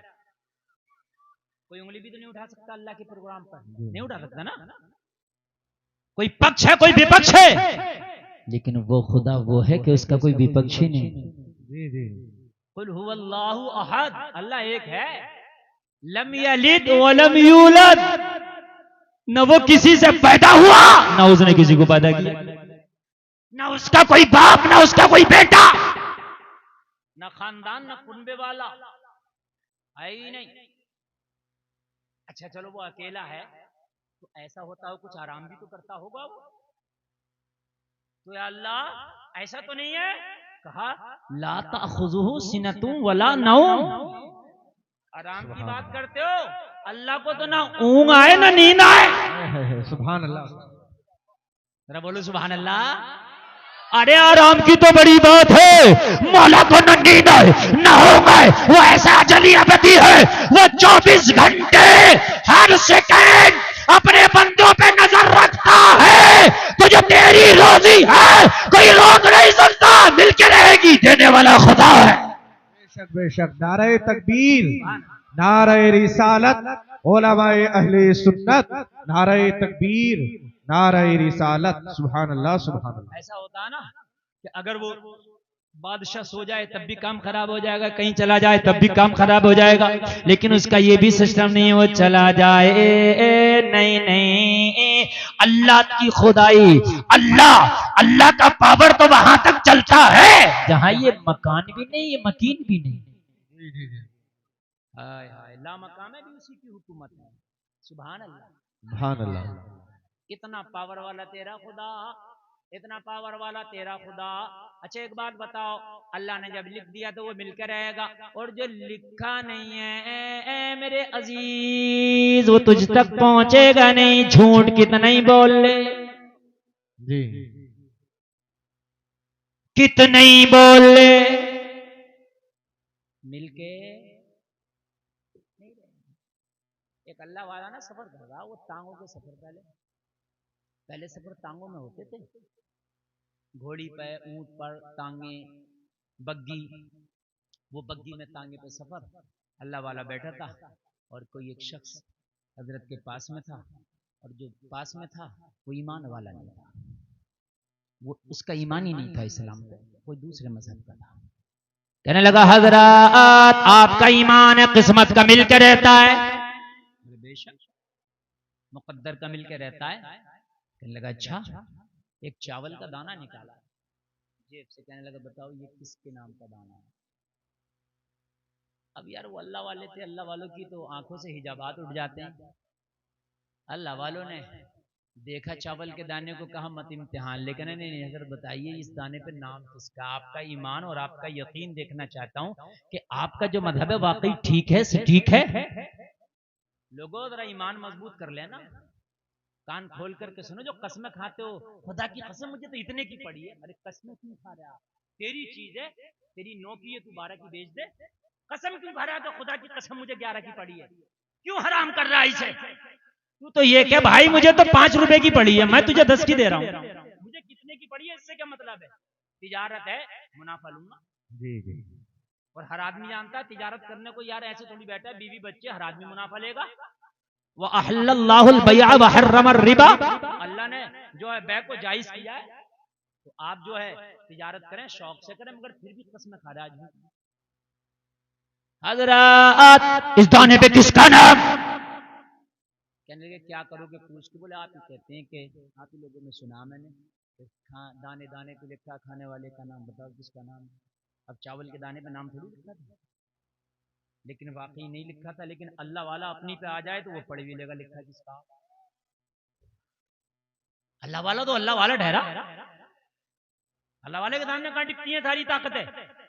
B: कोई उंगली भी तो नहीं उठा सकता अल्लाह के प्रोग्राम पर, नहीं उठा सकता ना। कोई पक्ष है कोई विपक्ष है,
A: लेकिन वो खुदा वो है कि उसका कोई विपक्ष ही नहीं।
C: जी जी।
B: कुल हुवल्लाहु अहद, अल्लाह एक है, लम यलिद व लम यूलद, न वो किसी से पैदा हुआ न उसने किसी को पैदा किया, न उसका कोई बाप न उसका कोई बेटा, न खानदान न कुनबे वाला है ही नहीं। अच्छा चलो वो अकेला है तो ऐसा होता हो कुछ आराम भी तो करता होगा वो, तो या अल्लाह ऐसा तो नहीं है? कहा ला ताखुजुहु सिनतुन वला नौम, आराम की बात करते हो, अल्लाह को तो ना ऊंग आए ना नींद आए।
C: सुभान अल्लाह।
B: जरा बोलो सुभान अल्लाह। अरे आराम की तो बड़ी बात है, मौला को न नींद आए न ऊंग आए, वो ऐसा अजली अबदी है, वो 24 घंटे हर सेकंड अपने बंदों पे नजर रखता है। तो जो तेरी रोजी है कोई रोक नहीं सकता, मिलके रहेगी, देने वाला खुदा है।
C: बेशक बेशक। नारे तकबीर, नारे रिसालत, उलमाए अहले सुन्नत, नारे तकबीर, नारे रिसालत। सुभान अल्लाह सुभान अल्लाह।
B: ऐसा होता है ना कि अगर वो बादशाह सो जाए तब भी काम खराब हो जाएगा, कहीं चला जाए तब भी काम खराब हो जाएगा, लेकिन उसका ये भी सिस्टम नहीं है वो चला जाए, नहीं नहीं, अल्लाह की खुदाई, अल्लाह अल्लाह का पावर तो वहां तक चलता है जहां ये मकान भी नहीं ये मकीन भी नहीं। हाय हाय, ला मकाम है भी उसी की हुकूमत है। सुभान अल्लाह
C: सुभान अल्लाह।
B: इतना पावर वाला तेरा खुदा, इतना पावर वाला तेरा खुदा। अच्छा एक बात बताओ, अल्लाह ने जब लिख दिया तो वो मिलकर रहेगा, और जो लिखा नहीं है मेरे अजीज वो तुझ तक पहुंचेगा नहीं, झूठ कितना ही बोल ले
C: जी।
B: कितना ही बोल ले, मिलके एक अल्लाह वाला ना सफर कर रहा, वो टांगों के सफर पहले पहले सफर टांगों में होते थे, घोड़ी पे, ऊंट पर टांगे, बग्गी, वो बग्गी में टांगे पे सफर, अल्लाह वाला बैठा था और कोई एक शख्स हजरत के पास में था, और जो पास में था वो ईमान वाला नहीं था, वो उसका ईमान ही नहीं था इस्लाम पे, कोई दूसरे मजहब का था। कहने लगा हजरत आपका ईमान है किस्मत का मिलकर रहता है। बेशक मुकद्दर का मिलकर रहता है। कहने लगा अच्छा। एक चावल का दाना निकाला जेब से, कहने लगा बताओ ये किसके नाम का दाना है। अब यार वो अल्लाह वाले थे, अल्लाह वालों की तो आंखों से हिजाबात उठ जाते हैं। अल्लाह वालों ने देखा चावल के दाने को, कहा मत इम्तिहान, लेकिन नहीं हजरत बताइए इस दाने पे नाम किसका। आपका ईमान और आपका यकीन देखना चाहता हूं कि आपका जो मजहब है वाकई ठीक है, ठीक है। लोगों जरा ईमान मजबूत कर लेना, कान खोल करके सुनो। जो कसमें खाते हो, खुदा की कसम मुझे तो इतने की पड़ी है। अरे कसमें क्यों खा रहा, तेरी चीज है, तेरी 9 की है, तू 12 की बेच दे। कसम क्यों खा रहा है? तो खुदा की कसम मुझे 11 की पड़ी है। क्यों हराम कर रहा है इसे? तू तो ये क्या भाई, मुझे तो 5 रुपए की पड़ी है, मैं तुझे 10 की दे रहा हूँ, मुझे कितने की पड़ी है इससे क्या मतलब है? तिजारत है, मुनाफा लूंगा। जी जी। और हर आदमी जानता है तिजारत करने को यार ऐसे थोड़ी बैठा है, बीवी बच्चे, हर आदमी मुनाफा लेगा। अल्लाह ने जो है बै को जायज किया है, तो आप जो है तिजारत करें, शौक से करें, मगर फिर भी कसम खा रहा है। हजरत इस दाने पे किसका नाम? कहने लगे क्या करोगे पूछ के। बोले आप ही कहते हैं कि आप ही लोगों ने सुना मैंने, दाने दाने पे लिखा खाने वाले का नाम, बताओ किसका नाम। अब चावल के दाने पे नाम थोड़ी लिखा था, लेकिन वाकई नहीं लिखा था। लेकिन अल्लाह वाला अपनी पे आ जाए तो वो पढ़ भी लेगा लिखा किसका। अल्लाह वाला तो अल्लाह वाला ठहरा। अल्लाह वाले के सामने कहां टिकती है सारी ताकतें,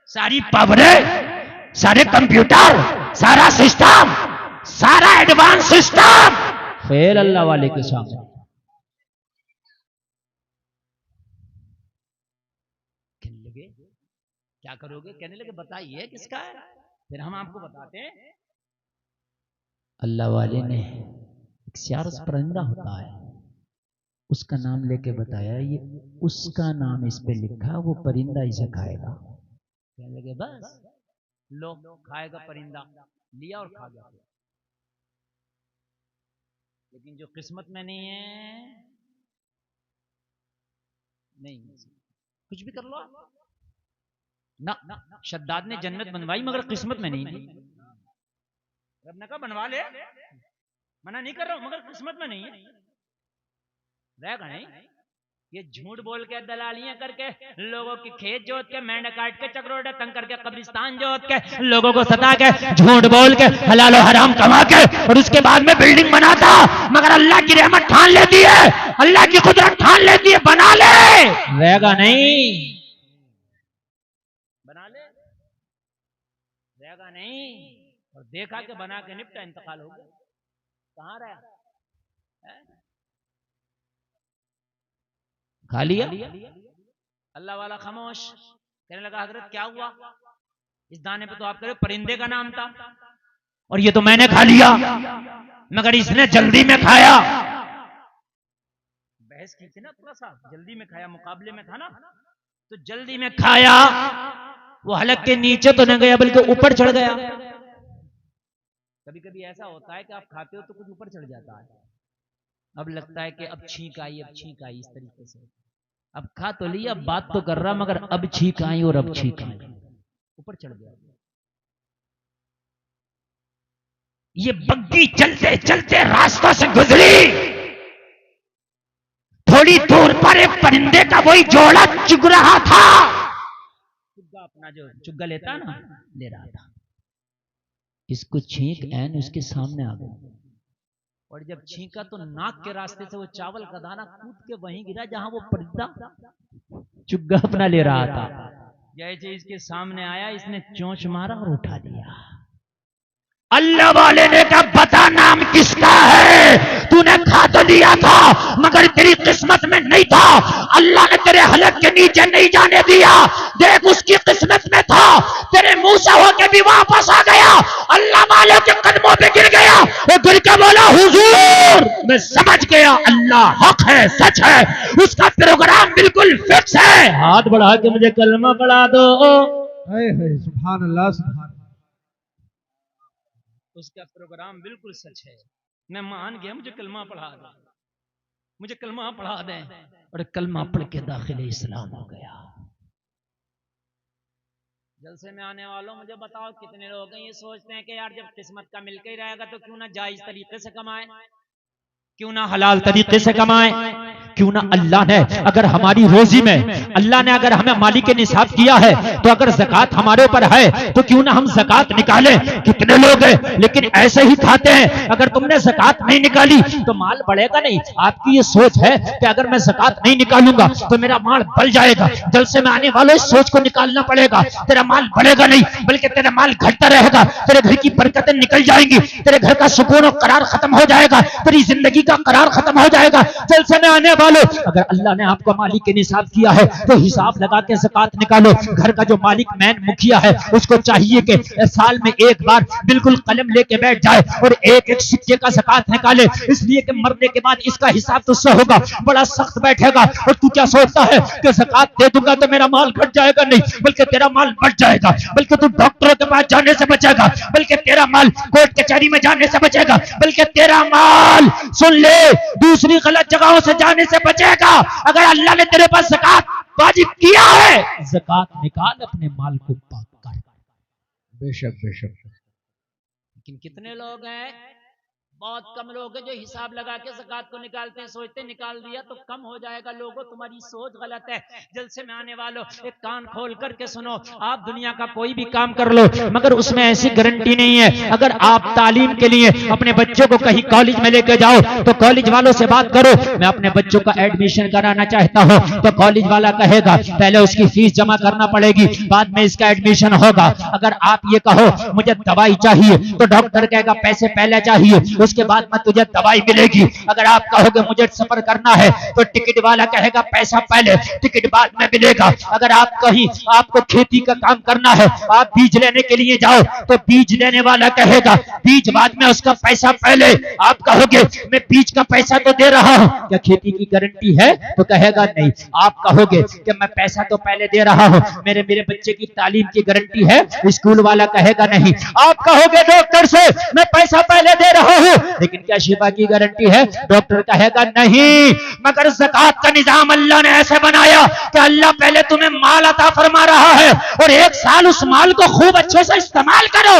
B: सारी पावरें, सारे कंप्यूटर, सारा सिस्टम, सारा एडवांस सिस्टम फिर अल्लाह वाले के सामने। कहने लगे क्या करोगे? कहने लगे बताइए किसका है, फिर हम आपको बताते हैं। अल्लाह वाले ने एक सियारस परिंदा होता है, उसका नाम लेके बताया, ये उसका नाम इस पे लिखा, वो परिंदा इसे खाएगा। कहने लगे बस लो खाएगा परिंदा, लिया और खा गया। लेकिन जो किस्मत में नहीं है, नहीं कुछ भी कर लो ना। शद्दाद ने जन्नत बनवाई मगर किस्मत में नहीं। रब ने कहा बनवा ले, मना नहीं कर रहा हूं, मगर किस्मत में नहीं है, रहेगा नहीं। ये झूठ बोल के दलालियां करके लोगों की खेत जोत के, मेंढक काट के, चक्रोड़ा तंग करके, कब्रिस्तान जोत के, लोगों को सता के, झूठ बोल के, हलाल और हराम कमा के, और उसके बाद में बिल्डिंग बनाता। मगर अल्लाह की रहमत ठान लेती है, अल्लाह की कुदरत ठान लेती है, बना ले, रहेगा नहीं। बना ले, रहेगा नहीं। और देखा कि बना के निपटा, इंतकाल हो गया, कहां रहा? खा लिया। अल्लाह वाला खामोश। कहने लगा हजरत क्या हुआ? इस दाने पे तो आप कह रहे परिंदे का नाम था, और ये तो मैंने खा लिया, मगर इसने जल्दी में खाया। बहस की थी ना, थोड़ा सा जल्दी में खाया, मुकाबले में था ना, तो जल्दी में खाया। वो हलक के नीचे तो न गया बल्कि ऊपर चढ़ गया। कभी कभी ऐसा होता है कि आप खाते हो तो कुछ ऊपर चढ़ जाता है, अब लगता है कि अब छींक आई, अब छींक आई, इस तरीके से। अब खा तो लिया, अब बात तो कर रहा, मगर अब छींक आई और अब छींक आई, ऊपर चढ़ गया। ये बग्गी चलते चलते रास्ता से गुजरी, थोड़ी दूर पर एक परिंदे का वही जोड़ा चुग रहा था। चुग्गा अपना जो चुग्गा लेता ना, ले रहा था। इसको छींक ऐन उसके सामने आ गई, और जब छींका तो नाक के रास्ते से वो चावल का दाना कूद के वहीं गिरा जहां वो परिंदा चुग्गा अपना ले रहा था। जैसे इसके सामने आया, इसने चोंच मारा और उठा लिया। अल्लाह वाले ने कहा बता नाम किसका है, तूने खा तो लिया था मगर तेरी किस्मत में नहीं था, अल्लाह ने तेरे हलक के नीचे नहीं जाने दिया, देख उसकी किस्मत में था, तेरे मुंह से होके भी वापस आ गया, अल्लाह वाले के कदमों पे गिर गया, वो गिर के बोला हुजूर मैं समझ गया अल्लाह हक है, सच है, उसका प्रोग्राम बिल्कुल फिक्स है, हाथ बढ़ा के मुझे कलमा पढ़ा दो।
C: सुभान अल्लाह सुभान।
B: उसका प्रोग्राम बिल्कुल सच है, मैं मान गया, मुझे कलमा पढ़ा दे, मुझे कलमा पढ़ा दें, और कलमा पढ़ के दाखिले इस्लाम हो गया। जलसे में आने वालों मुझे बताओ कितने लोग हैं ये सोचते हैं कि यार जब किस्मत का मिलकर ही रहेगा तो क्यों ना जायज तरीके से कमाए, क्यों ना हलाल तरीके से कमाए, क्यों ना अल्लाह ने अगर हमारी रोजी में अल्लाह ने अगर हमें मालिक के निसाब किया है तो अगर ज़कात हमारे ऊपर है तो क्यों ना हम ज़कात निकालें। कितने लोग हैं लेकिन ऐसे ही खाते हैं, अगर तुमने ज़कात नहीं निकाली तो माल बढ़ेगा नहीं। आपकी ये सोच है कि अगर मैं ज़कात नहीं निकालूंगा तो मेरा माल बढ़ जाएगा, जलसे में आने वाले इस सोच को निकालना पड़ेगा, तेरा माल बढ़ेगा नहीं बल्कि तेरा माल घटता रहेगा, तेरे घर की बरकतें निकल जाएंगी, तेरे घर का सुकून और करार खत्म हो जाएगा, तेरी जिंदगी का करार खत्म हो जाएगा। जलसे में आने वालों अगर अल्लाह ने आपको मालिक के निसाब किया है तो हिसाब लगा के ज़कात निकालो। घर का जो मालिक मैन मुखिया है उसको चाहिए कि साल में एक बार बिल्कुल कलम लेके बैठ जाए और एक एक सिक्के का ज़कात निकाले, इसलिए कि मरने के बाद इसका हिसाब तुझसे होगा, बड़ा सख्त बैठेगा। और तू क्या सोचता है कि ज़कात दे दूंगा तो मेरा माल घट जाएगा? नहीं, बल्कि तेरा माल बढ़ जाएगा, बल्कि तू डॉक्टरों के पास जाने से बचेगा, बल्कि तेरा माल कोर्ट कचहरी में जाने से बचेगा, बल्कि तेरा माल सुन ले दूसरी गलत जगहों से जाने से बचेगा। अगर अल्लाह ने तेरे पास ज़कात वाजिब किया है, ज़कात निकाल, अपने माल को पाक कर।
C: बेशक बेशक।
B: लेकिन कितने लोग हैं, बहुत कम लोग हैं जो हिसाब लगा के ज़कात को निकालते हैं, सोचते हैं निकाल दिया तो कम हो जाएगा। लोगों तुम्हारी सोच गलत है। जलसे में आने वालों एक कान खोल करके सुनो, आप दुनिया का कोई भी काम कर लो मगर उसमें ऐसी गारंटी नहीं है। अगर आप तालीम के लिए अपने बच्चों को कहीं कॉलेज में लेकर जाओ तो कॉलेज वालों से बात करो, मैं अपने बच्चों का एडमिशन कराना चाहता हूँ, तो कॉलेज वाला कहेगा पहले उसकी फीस जमा करना पड़ेगी, बाद में इसका एडमिशन होगा। अगर आप ये कहो मुझे दवाई चाहिए तो डॉक्टर कहेगा पैसे पहले चाहिए, उसके बाद में तुझे दवाई मिलेगी। अगर आप कहोगे मुझे सफर करना है तो टिकट वाला कहेगा पैसा पहले, टिकट बाद में मिलेगा। अगर आप कहीं आपको खेती का काम करना है, आप बीज लेने के लिए जाओ तो बीज लेने वाला कहेगा बीज बाद में, उसका पैसा पहले। आप कहोगे मैं बीज का पैसा तो दे रहा हूं, क्या खेती की गारंटी है? तो कहेगा नहीं। आप कहोगे कि मैं पैसा तो पहले दे रहा हूं, मेरे बच्चे की तालीम की गारंटी है? स्कूल वाला कहेगा नहीं। आप कहोगे डॉक्टर से मैं पैसा पहले दे रहा हूं लेकिन क्या शिफा की गारंटी है? डॉक्टर कहेगा नहीं। मगर ज़कात का निजाम अल्लाह ने ऐसे बनाया कि अल्लाह पहले तुम्हें माल अता फरमा रहा है और एक साल उस माल को खूब अच्छे से इस्तेमाल करो,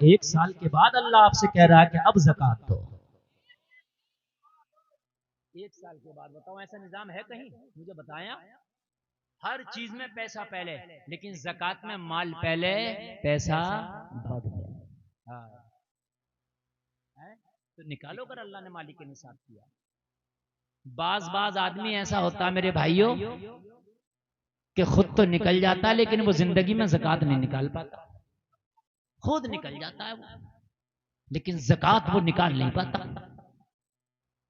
B: एक साल के बाद अल्लाह आपसे कह रहा है कि अब ज़कात दो। एक साल के बाद बताओ ऐसा निजाम है कहीं? मुझे बताया। हर चीज में पैसा पहले, लेकिन ज़कात में माल पहले पैसा बाद में। तो निकालो अगर अल्लाह ने मालिक के निसाब किया। बाज आदमी ऐसा होता है मेरे भाइयों कि खुद तो निकल जाता है लेकिन वो जिंदगी में ज़कात नहीं निकाल पाता। खुद निकल जाता है वो लेकिन ज़कात वो निकाल नहीं पाता।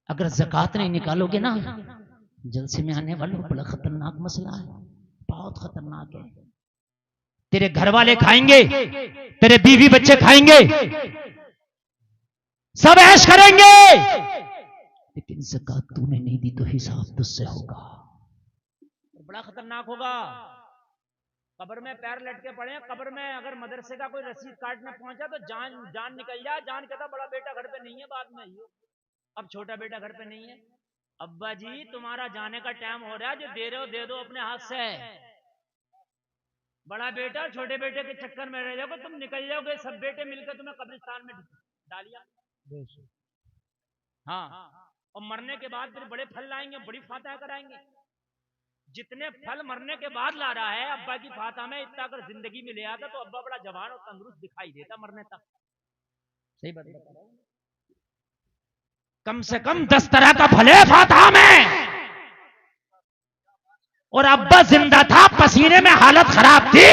B: अगर ज़कात नहीं निकालोगे ना, जलसे में आने वालों बड़ा खतरनाक मसला है, बहुत खतरनाक है। तेरे घर वाले खाएंगे, तेरे बीवी बच्चे खाएंगे, सब ऐश करेंगे, लेकिन ज़कात तूने नहीं दी तो हिसाब तुझसे होगा, बड़ा खतरनाक होगा। कब्र में पैर लटके पड़े, कब्र में अगर मदरसे का कोई रसीद काटने पहुंचा तो जान निकल जाए। जान कहता बड़ा बेटा घर पे नहीं है, बाद में अब छोटा बेटा घर पे नहीं है, अब्बा जी तुम्हारा जाने का टाइम हो रहा है, जो दे रहे हो दे दो अपने हाथ से। बड़ा बेटा छोटे बेटे के चक्कर में रह जाओगे, तुम निकल जाओगे, सब बेटे मिलकर तुम्हें कब्रिस्तान में डालिया। हाँ, और मरने के बाद फिर बड़े फल लाएंगे, बड़ी फातह कराएंगे। जितने फल मरने के बाद ला रहा है अब्बा की फातह में, इतना अगर जिंदगी में ले आता तो अब्बा बड़ा जवान और तंदुरुस्त दिखाई देता मरने तक। सही बात बता रहा हूं। कम से कम 10 तरह का फल है फातह में, और अब्बा जिंदा था, पसीने में हालत खराब थी,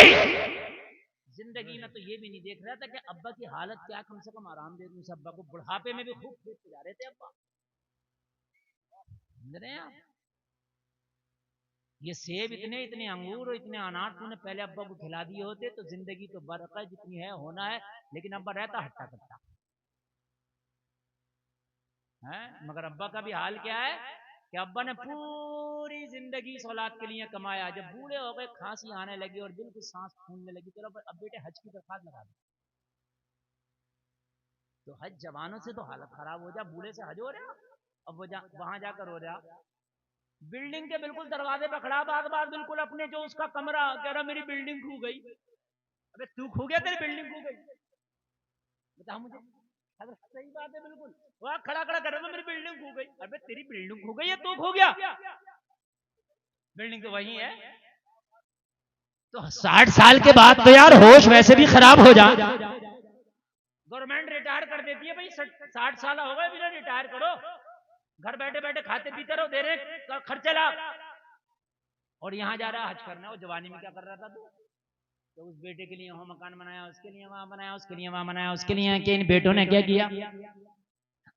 B: जिंदगी में तो ये भी नहीं देख रहा था कि अब्बा की हालत क्या, कम से कम आराम दे दूं अब्बा को। बुढ़ापे में भी खूब खेत जा रहे थे अब्बा, समझ रहे हैं आप? ये सेब इतने इतने अंगूर और इतने अनार तूने पहले अब्बा को खिला दिए होते तो जिंदगी तो बरकत जितनी है होना है, लेकिन अब्बा रहता हट्टा कट्टा है। मगर अब्बा का भी हाल क्या है कि अब्बा ने पूरी जिंदगी इस औलाद के लिए कमाया, जब बूढ़े हो गए खांसी आने लगी और बिल्कुल सांस फूलने लगी, चलो अब बेटे हज की दरखास्त लगा दो। तो हज जवानों से तो हालत खराब हो जा, बूढ़े से हज हो रहा, अब वो वहां जाकर हो रहा बिल्डिंग के बिल्कुल दरवाजे पर खड़ा, बार बार बिल्कुल अपने जो उसका कमरा कह रहा मेरी बिल्डिंग खो गई। अबे तू खो गया, तेरी बिल्डिंग खो गई, बता मुझे। अरे सही बात है बिल्कुल, वहां खड़ा खड़ा कर रहा था मेरी बिल्डिंग खो गई। अबे तेरी बिल्डिंग खो गई है तो खो गया, बिल्डिंग तो वही है।
A: तो 60 साल के बाद तो यार होश वैसे भी खराब हो जा।
B: गवर्नमेंट रिटायर कर देती है भाई, 60 साल हो गए बिना रिटायर करो, घर बैठे बैठे खाते पीते रहो, दे रहे खर्चे ला। और यहाँ जा रहा हज करना, वो जवानी में क्या कर रहा था तू? तो उस बेटे के लिए वहां मकान बनाया, उसके लिए वहां बनाया, उसके लिए वहां बनाया, उसके लिए कि इन बेटों ने क्या किया?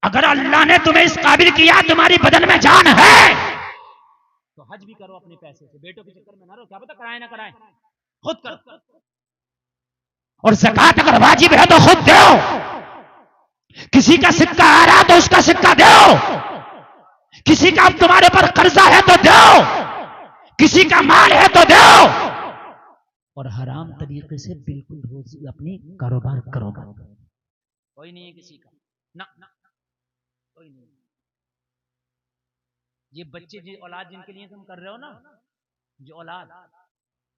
A: अगर अल्लाह ने तुम्हें इस काबिल किया, तुम्हारी बदन में जान है,
B: तो हज भी करो अपने पैसे से, बेटों के चक्कर में ना रहो, क्या पता कराए ना कराए, खुद करो।
A: और ज़कात अगर वाजिब है तो खुद दो, किसी का सिक्का आ रहा तो उसका सिक्का दो, किसी का तुम्हारे पर कर्जा है तो दो, किसी का माल है तो दो, और हराम तरीके से बिल्कुल रोजी अपनी कारोबार करो।
B: कोई नहीं है किसी का ना, कोई नहीं। ये बच्चे जी औलाद जिनके लिए तुम कर रहे हो ना, जो औलाद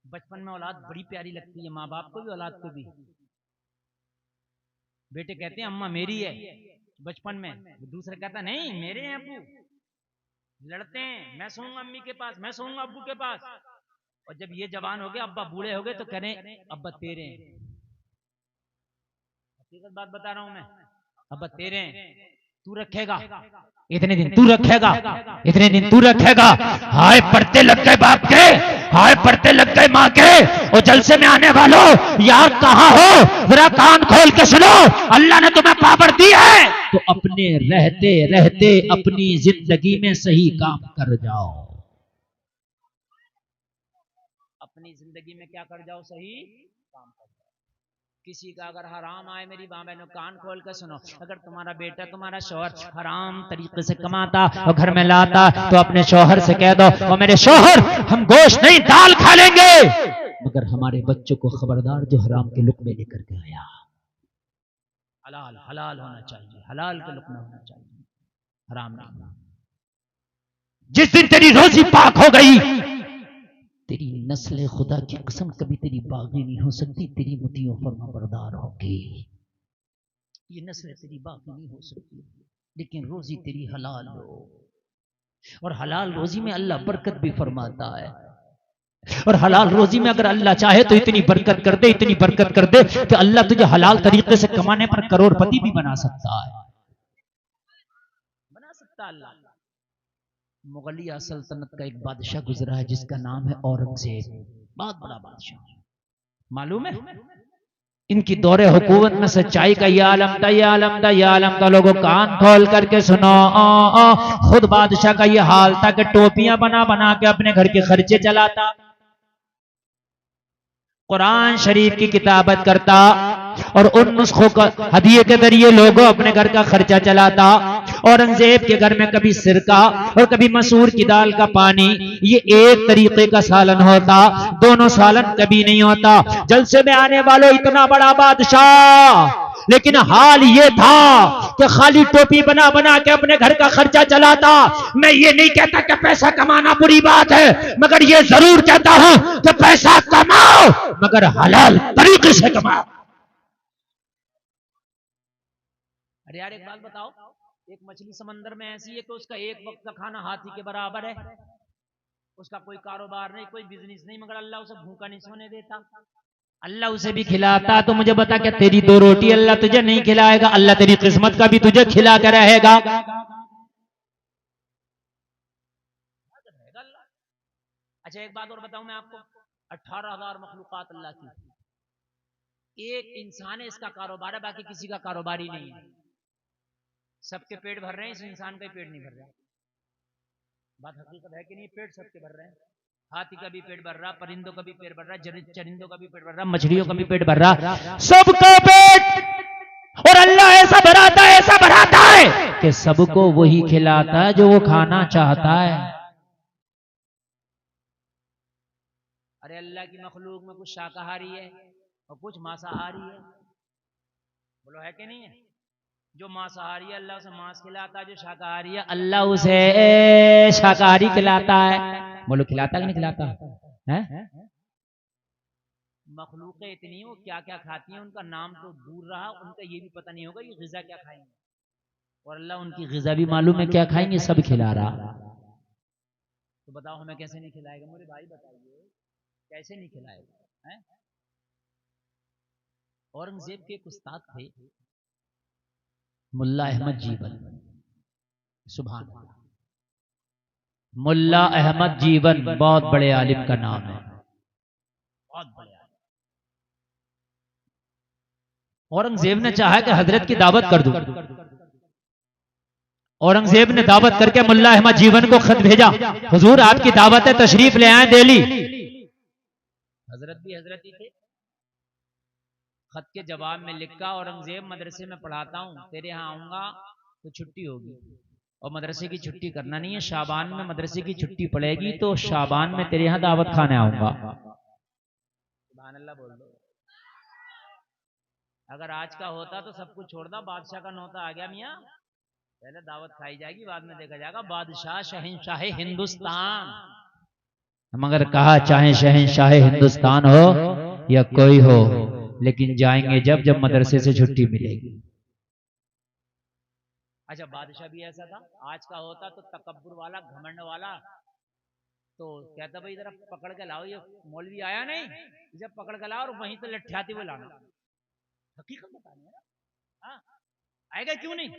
B: बचपन में औलाद बड़ी प्यारी लगती है, माँ बाप को भी औलाद को भी। बेटे कहते हैं अम्मा मेरी है बचपन में, दूसरा कहता नहीं मेरे हैं अब्बू, लड़ते हैं, मैं सोऊंगा अम्मी के पास, मैं सोऊंगा अब्बू के पास। और जब ये जवान हो गए, अब्बा बूढ़े हो गए, तो कह रहे अब्बा तेरे हैं। हकीकत बात बता रहा हूं मैं, अब्बा तेरे हैं, तू रखेगा
A: इतने दिन तू रखेगा, इतने दिन तू रखेगा। हाय पढ़ते लग गए बाप के, हाय पढ़ते लग गए माँ के। और जलसे में आने वालों यार कहाँ हो, जरा कान खोल के सुनो, अल्लाह ने तुम्हें पावर दी है तो अपने रहते रहते अपनी जिंदगी में सही काम कर जाओ।
B: अपनी जिंदगी में क्या कर जाओ? सही काम कर जाओ। किसी का अगर हराम आए, मेरी माँ बहनों कान खोल कर सुनो, अगर तुम्हारा बेटा तुम्हारा शौहर हराम तरीके से कमाता और घर में लाता तो अपने शौहर से कह दो, और मेरे शौहर हम गोश्त नहीं दाल खा लेंगे,
A: मगर हमारे बच्चों को खबरदार जो हराम के लुकमे लेकर के आया।
B: हलाल हलाल होना चाहिए, हलाल का लुकमा होना चाहिए, हराम नहीं।
A: जिस दिन तेरी रोजी पाक हो गई, तेरी नस्ल खुदा की कसम कभी तेरी बागी नहीं हो सकती, तेरी मुतियों फरमा बरदार होगी। ये नस्ल तेरी बागी नहीं हो सकती, लेकिन रोजी तेरी हलाल हो। और हलाल रोजी में अल्लाह बरकत भी फरमाता है। और हलाल रोजी में अगर अल्लाह चाहे तो इतनी बरकत कर दे, इतनी बरकत कर दे कि अल्लाह तुझे हलाल तरीके से कमाने पर करोड़पति भी बना सकता है,
B: बना सकता अल्लाह।
A: मुगलिया सल्तनत का एक बादशाह गुजरा है जिसका नाम है औरंगजेब, बहुत बड़ा बादशाह, मालूम है? इनकी दौरे हुकूमत में सच्चाई का यह आलम था, यह आलम था, यह आलम था। लोगों कान खोल करके सुनो, खुद बादशाह का यह हाल था कि टोपियां बना बना के अपने घर के खर्चे चलाता, कुरान शरीफ की किताबत करता और उन नुस्खों का हदिये के जरिए लोगों अपने घर का खर्चा चलाता। औरंगजेब के घर में कभी सिरका और कभी मसूर की दाल का पानी, ये एक तरीके का सालन होता, दोनों सालन कभी नहीं होता। जलसे में आने वालों इतना बड़ा बादशाह, लेकिन हाल ये था कि खाली टोपी बना बना के अपने घर का खर्चा चलाता। मैं ये नहीं कहता कि पैसा कमाना बुरी बात है, मगर ये जरूर कहता हूं कि पैसा कमाओ मगर हलाल तरीके से कमाओ।
B: अरे यार एक बात बताओ, एक मछली समंदर में ऐसी है कि उसका एक वक्त का खाना हाथी के बराबर है, उसका कोई कारोबार नहीं, कोई बिजनेस नहीं, मगर अल्लाह उसे भूखा नहीं सोने देता।
A: अल्लाह उसे भी खिलाता। तो मुझे बता क्या तेरी दो रोटी अल्लाह तुझे नहीं खिलाएगा? अल्लाह तेरी किस्मत का भी तुझे खिला कर रहेगा।
B: अच्छा एक बात और बताऊं मैं आपको, 18,000 मखलूकात अल्लाह की, एक इंसान है, इसका कारोबार है, बाकी किसी का कारोबार ही नहीं है। सबके पेट भर रहे हैं, इस इंसान का ही पेट नहीं भर रहा। बात हकीकत है कि नहीं? पेट सबके भर रहे हैं। हाथी का भी पेट भर रहा, परिंदों का भी पेट भर रहा, चरिंदों का भी पेट भर रहा, मछलियों का भी पेट भर रहा, सबका पेट। और अल्लाह ऐसा भराता है कि सबको वही खिलाता है जो वो खाना चाहता है। अरे अल्लाह की मखलूक में कुछ शाकाहारी है और कुछ मांसाहारी है, बोलो है कि नहीं है? जो मांसाहारी है अल्लाह उसे मांस खिलाता है, जो शाकाहारी है अल्लाह उसे शाकाहारी खिलाता है। बोलो खिलाता कि नहीं खिलाता है? मखलूकें इतनी वो क्या क्या खाती हैं, उनका नाम तो दूर रहा, उनका ये भी पता नहीं होगा ये ग़िज़ा क्या खाएंगे, और अल्लाह उनकी ग़िज़ा भी मालूम है क्या खाएंगे, सब खिला रहा। तो बताओ हमें कैसे नहीं खिलाएगा? मेरे भाई बताइए कैसे नहीं खिलाएगा? हैं? औरंगजेब के एक उस्ताद थे मुल्ला अहमद जीवन, सुभान अल्लाह। मुल्ला अहमद जीवन बहुत बड़े आलिम का नाम है, बहुत बड़े। औरंगजेब ने चाहा कि हजरत की दावत कर दूं। औरंगजेब ने दावत करके मुल्ला अहमद जीवन को खत भेजा, हुजूर आपकी दावत है, तशरीफ ले आए दिल्ली। हजरत भी हजरत ही थे। खत के जवाब में लिखा, औरंगजेब मदरसे में पढ़ाता हूँ, तेरे यहाँ आऊंगा तो छुट्टी होगी, और मदरसे की छुट्टी करना नहीं है, शाबान में मदरसे की छुट्टी पड़ेगी तो शाबान में तेरे यहाँ दावत खाने आऊंगा। सुभान अल्लाह बोल दो। अगर आज का होता तो सब कुछ छोड़ दो, बादशाह का नौता आ गया मियाँ, पहले दावत खाई जाएगी, बाद में देखा जाएगा। बादशाह शहंशाह हिंदुस्तान, मगर कहा चाहे शहंशाह हिंदुस्तान हो या कोई हो, लेकिन जाएंगे जब मदरसे से छुट्टी मिलेगी। अच्छा बादशाह भी ऐसा था, आज का होता तो तकब्बुर वाला, घमंड वाला, तो कहता भाई जरा पकड़ के लाओ, ये मौलवी आया नहीं, जब पकड़ के लाओ और वहीं से लठ्याती हुए लाना। हकीकत बतानी है ना, आएगा क्यों नहीं,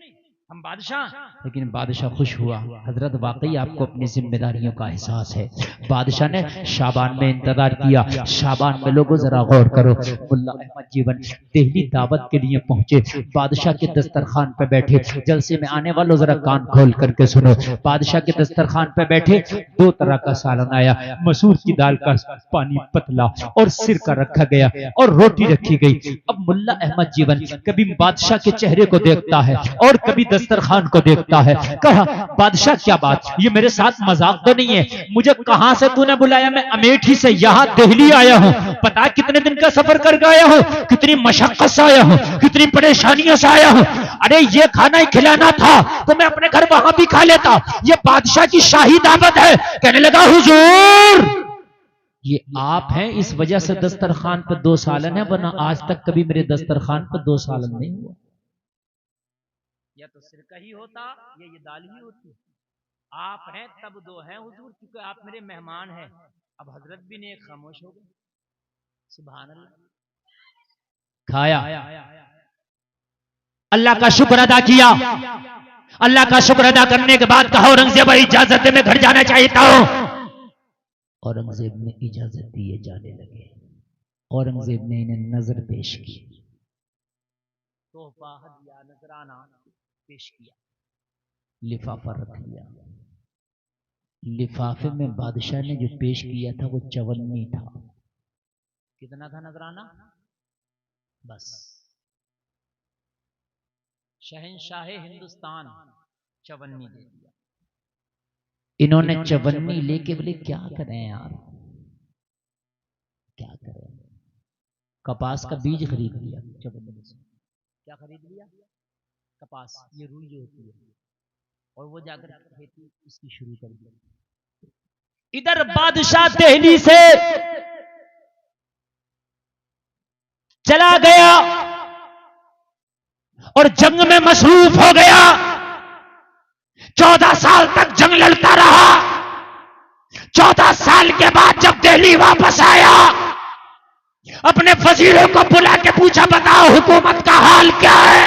B: हम बादशाह। लेकिन बादशाह खुश हुआ, हजरत वाकई आपको अपनी जिम्मेदारियों का एहसास है। बादशाह ने शाबान में इंतजार किया। शाबान में लोगों जरा गौर करो, मुल्ला अहमद जीवन दिल्ली दावत के लिए पहुंचे, बादशाह के दस्तरखान पे बैठे। जलसे में आने वालों जरा कान खोल करके सुनो, बादशाह के दस्तरखान पे बैठे, दो तरह का सालन आया, मसूर की दाल का पानी पतला और सिरका रखा गया और रोटी रखी गई। अब मुल्ला अहमद जीवन कभी बादशाह के चेहरे को देखता है और कभी दस्तरखान को देखता है। कहा बादशाह क्या बात, ये मेरे साथ मजाक तो नहीं है, मुझे कहां से तूने बुलाया? मैं अमेठी से यहां दिल्ली आया हूं, पता कितने दिन का सफर करके आया हूं, कितनी मशक्कत से आया हूं, कितनी परेशानियों से आया हूं। अरे ये खाना ही खिलाना था तो मैं अपने घर वहां भी खा लेता, ये बादशाह की शाही दावत है। कहने लगा हुजूर ये आप हैं, इस वजह से दस्तरखान पर 2 सालन है, वरना आज तक कभी मेरे दस्तरखान पर 2 सालन नहीं हुआ। या तो सिरका ही होता या ये दाल ही होती। आप हैं तब 2 हैं हुजूर, क्योंकि आप मेरे मेहमान हैं। अब हजरत भी ने खामोश हो गए। सुभान अल्लाह। खाया, अल्लाह का शुक्र अदा किया। अल्लाह का शुक्र अदा करने के बाद कहा औरंगजेब इजाजत दे, मैं घर जाना चाहता हूं। औरंगजेब ने इजाजत दी, जाने लगे। औरंगजेब ने इन्हें नजर पेश की, तोहफा हदिया नजराना पेश किया, लिफाफा रख लिया। लिफाफे में बादशाह ने जो पेश किया था वो 54 था। कितना था नजराना? बस शहंशाह हिंदुस्तान 54 दे दिया। इन्होंने 54 लेके बोले क्या करें यार, क्या करें? कपास का बीज खरीद लिया 54 से। क्या खरीद लिया? कपास, ये रुई जो होती है, और वो जाकर खेती इसकी शुरू कर दी। इधर बादशाह दिल्ली से चला गया और जंग में मसरूफ हो गया। 14 साल तक जंग लड़ता रहा। 14 साल के बाद जब दिल्ली वापस आया, अपने वजीरों को बुला के पूछा बताओ हुकूमत का हाल क्या है,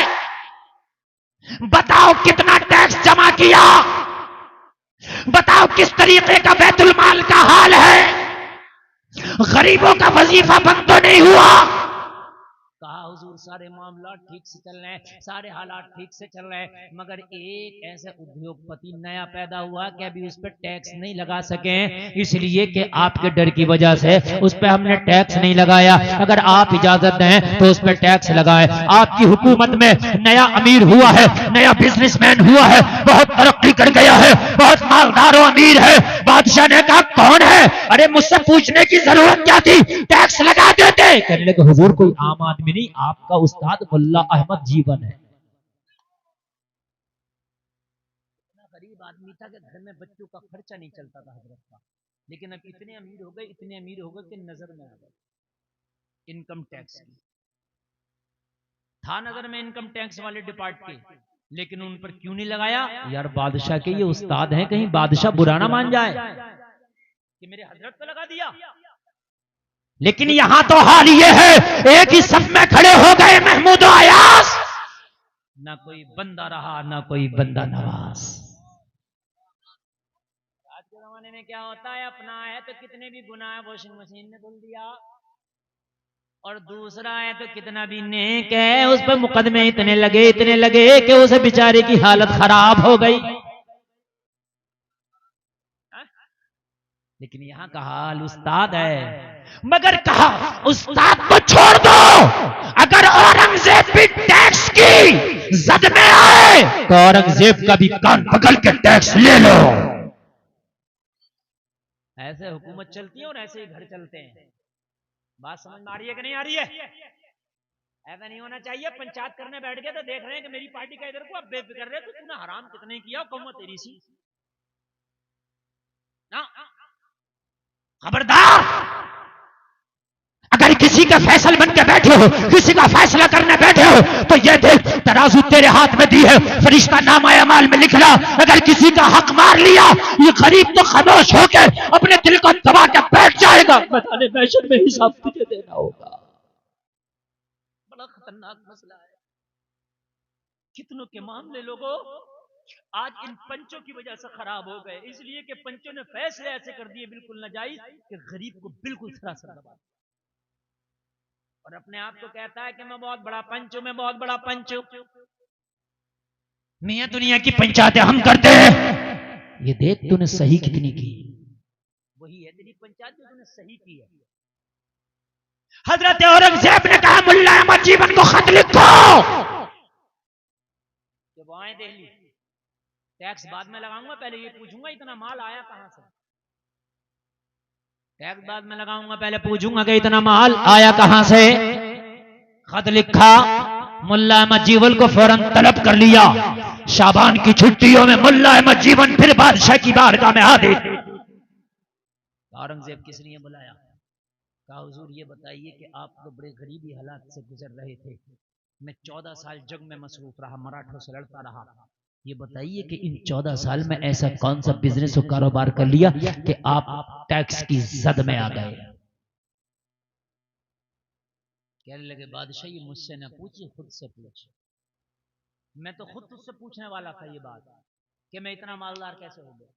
B: बताओ कितना टैक्स जमा किया, बताओ किस तरीके का बैतुल माल का हाल है, गरीबों का वजीफा बंद तो नहीं हुआ। सारे मामला ठीक से चल रहे हैं, सारे हालात ठीक से चल रहे हैं, मगर एक ऐसा उद्योगपति नया पैदा हुआ कि अभी उस पर टैक्स नहीं लगा सके, इसलिए कि आपके डर की वजह से उस पर हमने टैक्स नहीं लगाया। अगर आप इजाजत दें तो उस पर टैक्स लगाए। आपकी हुकूमत में नया अमीर हुआ है, नया बिजनेसमैन हुआ है, बहुत तरक्की कर गया है, बहुत मालदार और अमीर है। बादशाह ने कहा कौन है? अरे मुझसे पूछने की जरूरत क्या थी, टैक्स लगा देते। कहने लगे हुजूर कोई आम आदमी नहीं, आपका उस्ताद मुल्ला अहमद जीवन है। गरीब आदमी था कि घर में बच्चों का खर्चा नहीं चलता था हजरत का, लेकिन अब इतने अमीर हो गए, इतने अमीर हो गए कि नजर में आ गए इनकम टैक्स की। था नजर में इनकम टैक्स वाले डिपार्टमेंट के, लेकिन उन पर क्यों नहीं लगाया? यार बादशाह के ये उस्ताद हैं, कहीं बादशाह बुरा ना मान जाए कि मेरे हजरत पे लगा दिया। लेकिन यहां तो हाल ये है, एक ही सब में खड़े हो गए महमूद अयास, ना कोई बंदा रहा ना कोई बंदा नवाज। आज के जमाने में क्या होता है, अपना है तो कितने भी गुनाह है वॉशिंग मशीन ने धुल दिया, और दूसरा है तो कितना भी नेक है उस पर मुकदमे इतने लगे कि उसे बेचारे की हालत खराब हो गई। लेकिन यहाँ का हाल उस्ताद है, मगर कहा उस्ताद को छोड़ दो, अगर औरंगजेब भी टैक्स की जद में आए तो औरंगजेब का भी कान पकड़ के टैक्स ले लो। ऐसे हुकूमत चलती है और ऐसे ही घर चलते हैं। बात समझ में आ रही है कि नहीं आ रही है? ऐसा नहीं होना चाहिए। पंचायत करने बैठ गए तो देख रहे हैं कि मेरी पार्टी का इधर को, अब बेफिक्र रहे तो तूने हराम कितने किया, कौन तेरी सी ना। खबरदार, अगर किसी का फैसल बन के बैठे हो, किसी का फैसला करने बैठे हो, तो ये देख तराजू तेरे हाथ में दी है, फरिश्ता नामाए अमाल में लिख रहा। अगर किसी का हक मार लिया, ये गरीब तो खामोश होकर अपने दिल को दबा के बैठ जाएगा, बताने मैशर में हिसाब तुझे देना होगा। बड़ा खतरनाक मसला है। कितनों के मामले लोगों आज इन पंचों की वजह से खराब हो गए, इसलिए कि पंचों ने फैसले ऐसे कर दिए बिल्कुल नाजायज कि गरीब को बिल्कुल सरासर दबा, और अपने आप को कहता है कि मैं बहुत बड़ा पंच हूं, मैं बहुत बड़ा पंच हूं। मियां दुनिया की पंचायतें हम करते हैं, ये देख तूने सही कितनी की, वही है तेरी पंचायत जो तूने सही की है। हजरत औरंगजेब ने कहा मुल्ला अहमद जीवन को खत लिखो, जब आए दिल्ली टैक्स बाद में लगाऊंगा, पहले ये पूछूंगा इतना माल आया कहां से। टैक्स बाद में लगाऊंगा, पहले पूछूंगा कि इतना माल आया कहां से। खत लिखा, मुल्ला अहमद जीवन को फौरन तलब कर लिया। शाबान की छुट्टियों में मुल्ला अहमद जीवन फिर बादशाह की बारगाह में हाजिर। औरंगजेब किस लिए बुलाया? कहा हुजूर ये बताइए कि आप तो बड़े गरीबी हालात से गुजर रहे थे, मैं 14 साल जंग में मसरूफ रहा, मराठों से लड़ता रहा, ये बताइए कि इन 14 साल में ऐसा कौन सा बिजनेस और कारोबार कर लिया कि आप टैक्स की जद में आ गए। कहने लगे बादशाह ये मुझसे ना पूछिए, खुद से पूछिए। मैं तो खुद तुझसे पूछने वाला था ये बात कि मैं इतना मालदार कैसे हो गया।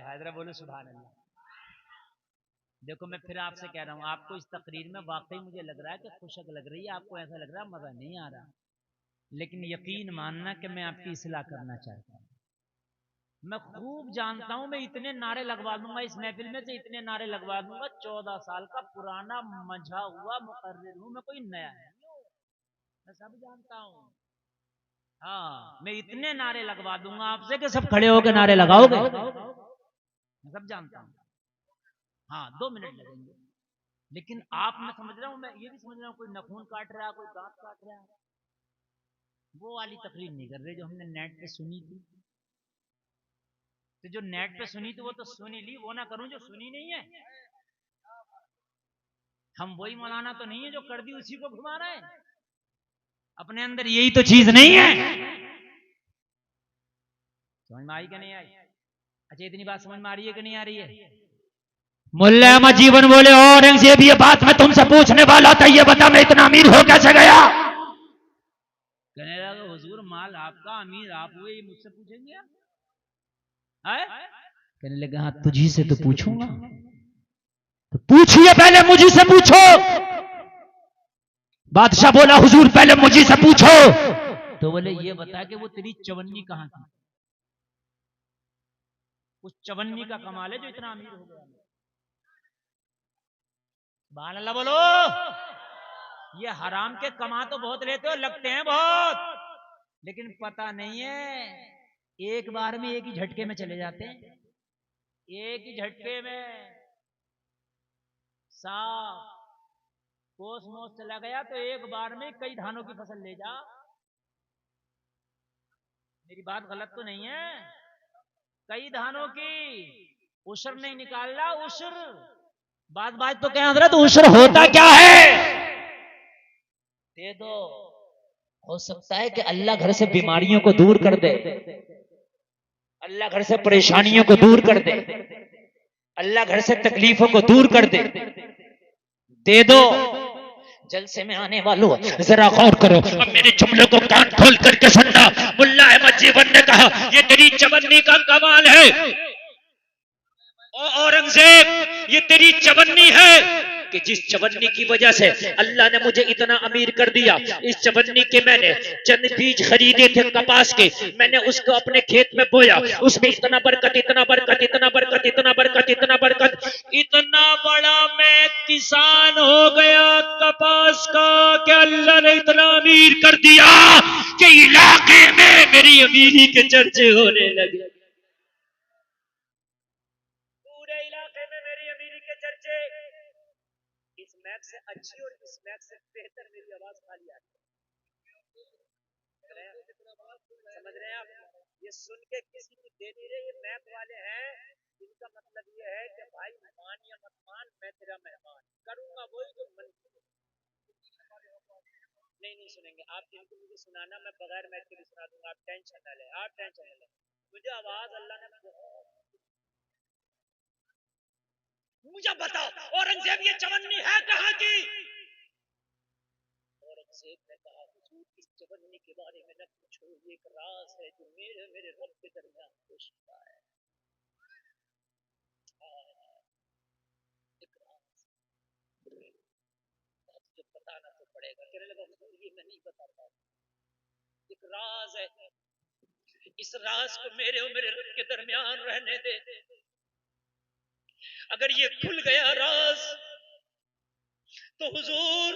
B: हैदरा बोलो सुभान अल्लाह। देखो मैं फिर आपसे कह रहा हूं, आपको इस तकरीर में वाकई मुझे लग रहा है कि खुशक लग रही है, आपको ऐसा लग रहा है मजा नहीं आ रहा, लेकिन यकीन मानना कि मैं आपकी इस्लाह करना चाहता हूं। मैं खूब जानता हूं, मैं इतने नारे लगवा दूंगा इस महफिल में से, इतने नारे लगवा दूंगा, 14 साल का पुराना मजा हुआ मुकर्रिर हूं मैं, कोई नया है, मैं सब जानता हूं। हाँ, मैं इतने नारे लगवा दूंगा आपसे कि सब खड़े होकर नारे लगाओगे, मैं सब जानता हूं। हाँ 2 मिनट लगेंगे, लेकिन आप, मैं समझ रहा हूं, मैं ये भी समझ रहा हूं कोई नखून काट रहा है, कोई दांत काट रहा है, वो वाली तकरीर नहीं कर रहे जो हमने नेट पे सुनी थी। तो जो नेट पे सुनी थी वो तो सुनी ली, वो ना करूं जो सुनी नहीं है। हम वही मौलाना तो नहीं है जो कर दी उसी को घुमा रहे हैं, अपने अंदर यही तो चीज नहीं है। समझ में आई कि नहीं आई? अच्छा इतनी बात समझ में आ रही है कि नहीं आ रही है? मुल्ला अहमद जीवन बोले औरंगजेब ये बात मैं तुमसे पूछने वाला था, ये बता मैं इतना अमीर हो कैसे गया। कहने लगा हुजूर माल आपका, अमीर आप हुए, ये मुझसे पूछेंगे आप? कहने लगा हाँ तुझी से तो पूछूंगा, तो पूछिए पहले मुझी से पूछो। बादशाह बोला हुजूर पहले मुझे से पूछो। तो बोले ये बता कि वो तेरी चवन्नी कहां थी। उस चवन्नी का कमाल है जो इतना अमीर हो गया। सुभान अल्लाह बोलो। ये हराम के कमा तो बहुत लेते हो, लगते हैं बहुत, लेकिन पता नहीं है एक बार में एक ही झटके में चले जाते हैं। एक ही झटके में साफ कोसमोस चला गया तो एक बार में कई धानों की फसल ले जा। मेरी बात गलत तो नहीं है? कई धानों की उशर नहीं निकाल रहा। उशर बात तो क्या हजरत, उशर होता क्या है? दे दो, हो सकता है कि अल्लाह घर से बीमारियों को दूर कर दे, अल्लाह घर से परेशानियों को दूर कर दे, अल्लाह घर से तकलीफों को दूर कर दे। दे दो। जलसे में आने वालों जरा गौर करो, अब मेरे जुमले को कान खोल करके सुनना। मुल्ला अहमद जीवन ने कहा ये तेरी चवन्नी का कमाल है। औरंगजेब ये तेरी चवन्नी है कि जिस चवन्नी की वजह से अल्लाह ने मुझे इतना अमीर कर दिया। इस चवन्नी के मैंने चंद बीज खरीदे थे कपास के, मैंने उसको अपने खेत में बोया, उसमें इतना बरकत, इतना बरकत, इतना बरकत, इतना बरकत, इतना बरकत, इतना बड़ा मैं किसान हो गया कपास का कि अल्लाह ने इतना अमीर कर दिया कि इलाके में मेरी अमीरी के चर्चे होने लगे। पूरे इलाके में मेरी अमीरी के चर्चे। इस मैक से अच्छी और इस मैक से बेहतर मेरी आवाज खाली आती है। समझ रहे हैं आप? ये सुन के किसी की दे नहीं रहे, ये मैक वाले हैं। इनका मतलब ये है कि भाई मान या मत मान, मैं तेरा मेहमान करूंगा वही जो मन नहीं सुनेंगे आप। जिनको मुझे सुनाना मैं बगैर मैक के भी सुना दूंगा, आप टेंशन ना लें, आप टेंशन ना लें। मुझे आवाज अल्लाह ने मुझे बताओ औरंगजेब ये चवन्नी है कहां की? औरंगजेब ने कहा हुजूर इस चवन्नी के बारे में न पूछो, ये एक राज है जो मेरे रब के दरमियान पोशीदा है। एक राज मुझे बताना तो पड़ेगा। कहने लगा हुजूर ये मैं नहीं बता पाऊंगा, एक राज है, इस राज को मेरे और मेरे रब के दरमियान रहने दे। अगर ये खुल गया राज तो हुजूर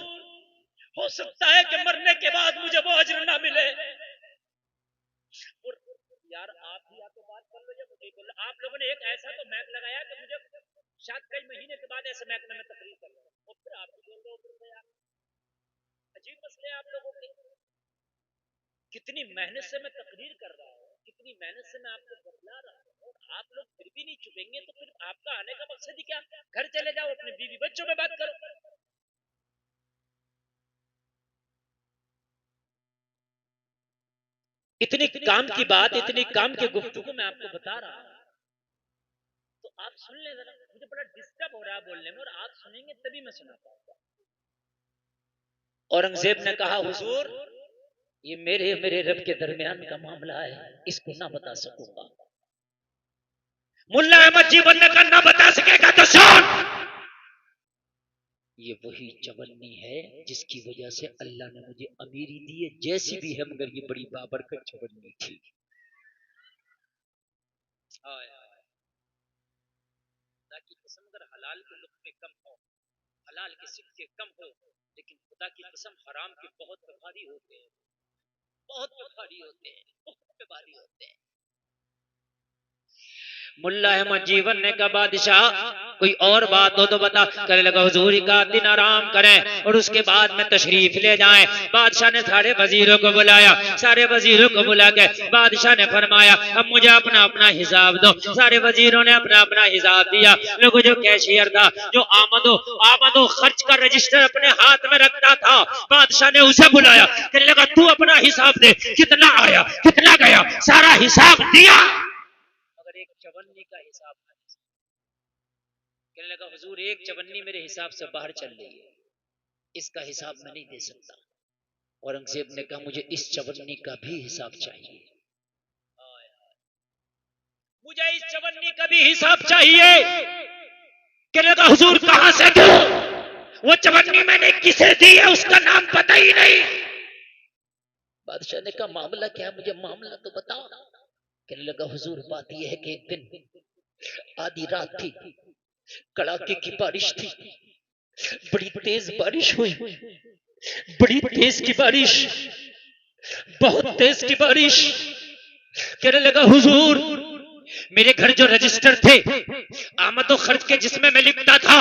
B: हो सकता है कि मरने के बाद मुझे वो अज्र ना मिले। और यार आप ही आके बात कर लो, मुझे बोल आप लोगों ने एक ऐसा तो मैक लगाया कि मुझे शायद कई महीने के बाद ऐसे मैक में मैं तकरीर कर रहा हूं, और फिर आप बोल रहे हो फिर यार अजीब मसले आप लोगों के। कितनी मेहनत से मैं तकरीर कर रहा हूँ, कितनी मेहनत से मैं आपको बतला रहा हूँ, और आप लोग फिर भी नहीं चुपेंगे तो फिर आपका आने का मकसद ही क्या? घर चले जाओ, अपने बीवी बच्चों में बात करो। इतनी काम की बात, इतनी काम के गुफ्तगू मैं आपको बता रहा हूं, तो आप सुन ले जरा। मुझे बड़ा डिस्टर्ब हो रहा है बोलने में, और आप सुनेंगे तभी मैं सुना पाऊंगा। औरंगजेब ने कहा हुजूर ये मेरे रब के दरमियान का मामला है, इसको ना बता सकूंगा। मुल्ला अहमद जीवन ने कहा ना बता सकेगा तो सुन, ये वही चवन्नी है जिसकी वजह से अल्लाह ने मुझे अमीरी दी है, जैसी भी है, मगर ये बड़ी बाबरकत चवन्नी थी। ताकि कसम अगर हलाल के लुत्फ़े कम हो, हलाल के सिक्के कम हो, लेकिन खुदा की कसम हराम के बहुत भारी होते हैं, बहुत भारी होते हैं, बहुत भारी होते हैं। मुल्ला अहमद जीवन ने कहा बादशाह कोई और बात हो तो बता। कहने लगा हुजूर का दिन आराम करें और उसके बाद में तशरीफ ले जाएं। बादशाह ने सारे वजीरों को बुलाया, सारे वजीरों को बुला के बादशाह ने फरमाया अब मुझे अपना अपना हिसाब दो। सारे वजीरों ने अपना अपना हिसाब दिया। लोगों जो कैशियर था, जो आमदो खर्च का रजिस्टर अपने हाथ में रखता था, बादशाह ने उसे बुलाया। कहने लगा तू अपना हिसाब दे, कितना आया कितना गया, सारा हिसाब दिया। एक चवन्नी का हिसाब है। कहने लगा हुजूर एक चवन्नी मेरे हिसाब से बाहर चल रही है, इसका हिसाब मैं नहीं दे सकता। औरंगजेब ने कहा मुझे इस चवन्नी का भी हिसाब चाहिए, मुझे इस चवन्नी का भी हिसाब चाहिए। कहने लगा हुजूर कहां से दूं?
D: वो चवन्नी मैंने किसे दी है उसका नाम पता ही नहीं। बादशाह ने कहा मामला क्या है, मुझे मामला तो बताओ। कहने लगा हुजूर बात यह है कि एक दिन आधी रात थी, कड़ाके की बारिश थी, बड़ी तेज बारिश हुई, बड़ी तेज की बारिश, बहुत तेज की बारिश। कहने लगा हुजूर मेरे घर जो रजिस्टर थे आमद और खर्च के जिसमें मैं लिखता था,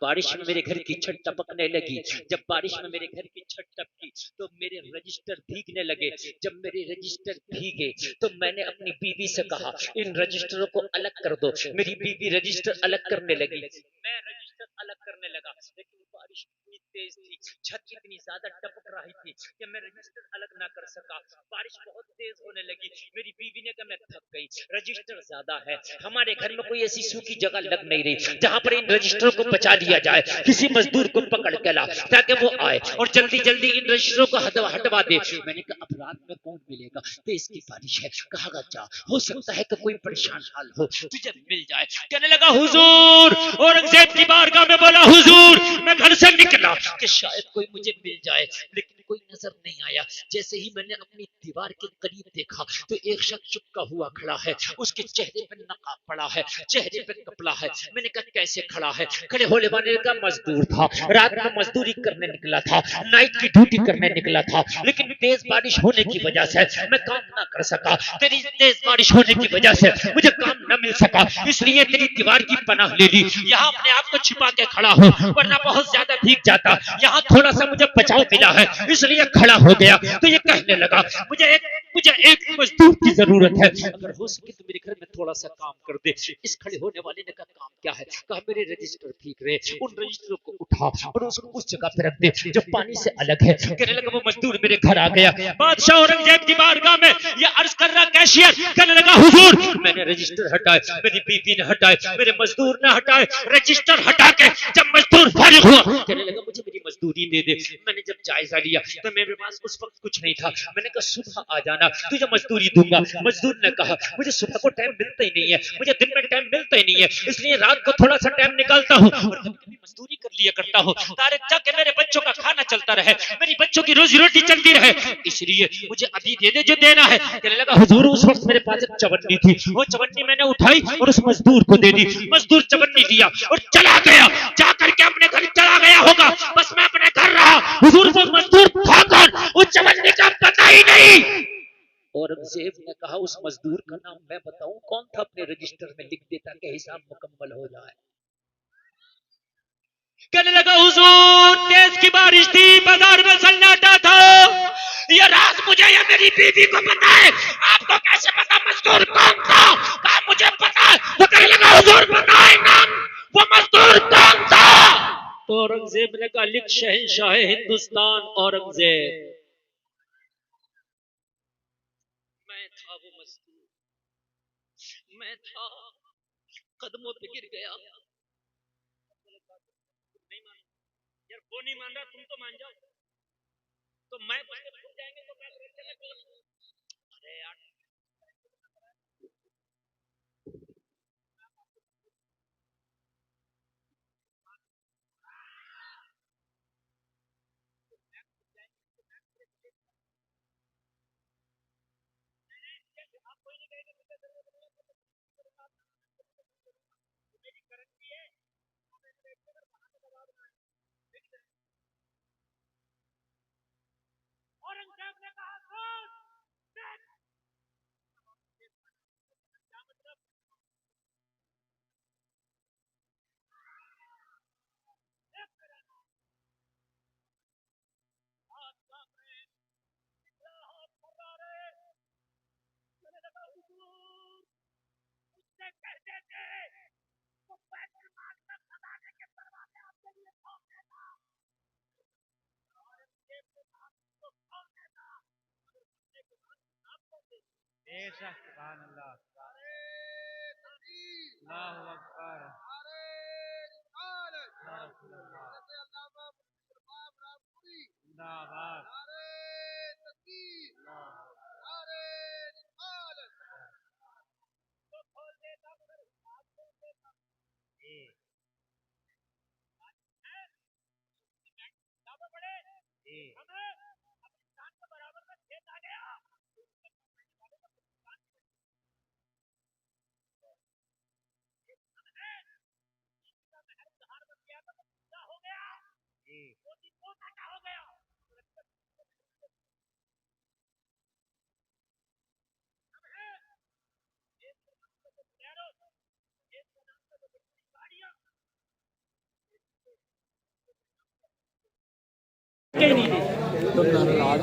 D: बारिश में मेरे घर की छत टपकने लगी। जब बारिश में मेरे घर की छत टपकी तो मेरे रजिस्टर भीगने लगे। जब मेरे रजिस्टर भीगे तो मैंने अपनी बीवी से कहा इन रजिस्टरों को अलग कर दो। मेरी बीवी रजिस्टर अलग करने लगी, मैं रजिस्टर अलग करने लगा, लेकिन बारिश इतनी तेज थी, छत इतनी ज्यादा टपक रही थी कि मैं रजिस्टर अलग ना कर सका। बारिश बहुत तेज होने लगी, मेरी बीवी ने कहा मैं थक गई, रजिस्टर ज्यादा है, हमारे घर में कोई ऐसी सूखी जगह लग नहीं रही जहां पर इन रजिस्टरों को बचा दिया जाए, किसी मजदूर को पकड़ के ला ताकि वो आए और जल्दी जल्दी इन रजिस्टरों को हटवा दे। मैंने कहा अब रात में कौन मिलेगा, तेज की बारिश है, कहा जा हो सकता है कि कोई परेशान हाल हो तुझे मिल जाए। कहने लगा हुजूर, औरंगजेब की बारगाह में बोला हुजूर मैं घर से निकला कि शायद कोई मुझे मिल जाए, लेकिन कोई नजर नहीं आया। जैसे ही मैंने अपनी दीवार के करीब देखा तो एक शख्स चुपका हुआ खड़ा है, उसके चेहरे पर नकाब पड़ा है, चेहरे पर कपड़ा है। मैंने कहा कैसे खड़ा है? खड़े होने वाले का मजदूर था, रात में मजदूरी करने निकला था, नाइट की ड्यूटी करने निकला था, लेकिन तेज बारिश होने की वजह से मैं काम ना कर सका। तेरी तेज बारिश होने की वजह से मुझे काम न मिल सका, इसलिए तेरी दीवार की पनाह ले ली। यहाँ अपने आप को छिपा के खड़ा हो, वरना बहुत ज्यादा भीग जाता। यहाँ थोड़ा सा मुझे बचाव मिला है इसलिए खड़ा हो गया। तो ये कहने लगा मुझे एक मजदूर की जरूरत है, अगर हो सके तो मेरे घर में थोड़ा सा काम कर दे। इस खड़े होने वाले ने कहा काम क्या है? कहा मेरे रजिस्टर ठीक रहे, उन रजिस्टरों को उठा और उसको उस जगह पे रख दे जो पानी से अलग है। कहने लगा वो मजदूर मेरे घर आ गया। बादशाह औरंगजेब की बारगाह में ये अर्ज कर रहा कैशियर, कहने लगा हुजूर मैंने रजिस्टर हटाए, मेरी बीवी ने हटाए, मेरे मजदूर ने हटाए, रजिस्टर हटा के जब मजदूर फारिग हुआ कहने लगा मुझे मेरी मजदूरी दे दे। मैंने जब जायजा लिया तो मेरे पास उस वक्त कुछ नहीं था। मैंने कहा सुबह आ जाना तुझे मजदूरी दूंगा। मजदूर ने कहा मुझे सुबह को टाइम मिलता ही नहीं है, मुझे दिन में टाइम मिलता ही नहीं है, इसलिए रात को थोड़ा सा टाइम निकालता हूँ और कभी मजदूरी कर लिया करता हूँ ताकि जाके मेरे बच्चों का खाना चलता रहे, मेरी बच्चों की रोजी रोटी चलती रहे, इसलिए मुझे अभी दे दे जो देना है। कहने लगा हुजूर उस वक्त मेरे पास एक चवन्नी थी, वो चवन्नी मैंने उठाई और उस मजदूर को दे दी। मजदूर चवन्नी लिया और चला गया, जाकर के अपने घर चला गया होगा, बस मैं अपने घर रहा। हुजूर वो मजदूर था कौन उस चवन्नी का पता ही नहीं। औरंगजेब ने कहा उस मजदूर का नाम मैं बताऊं कौन था, अपने रजिस्टर में लिख देता कि हिसाब मुकम्मल हो जाए। कहने लगा हुजूर तेज की बारिश थी, बाजार में सन्नाटा था, ये राज मुझे या मेरी बीवी को पता है, आपको कैसे पता मजदूर कौन था? कहा मुझे पता है। तो कहने लगा हुजूर बताए नाम वो मजदूर कौन था? तो औरंगजेब ने कहा लिख शहंशाह हिंदुस्तान औरंगजेब, मैं था वो मजदूर, मैं था, कदमों पे गिर गया। नहीं मान यार, वो नहीं मान रहा, तुम तो मान जाओ। तो मैं भूल जाएंगे तो क्या करेंगे? अरे यार औरंगजेब ने कहा कहते थे वो बैतुल माल का खजाने के दरवाजे आपके लिए खोल देता। औरंगजेब ने कहा तो खोल देता, आपको
C: बेशक सुभान अल्लाह, अल्लाहु अकबर, या रसूल अल्लाह, जिंदाबाद,
B: तो खोल देता मगर आपको देता।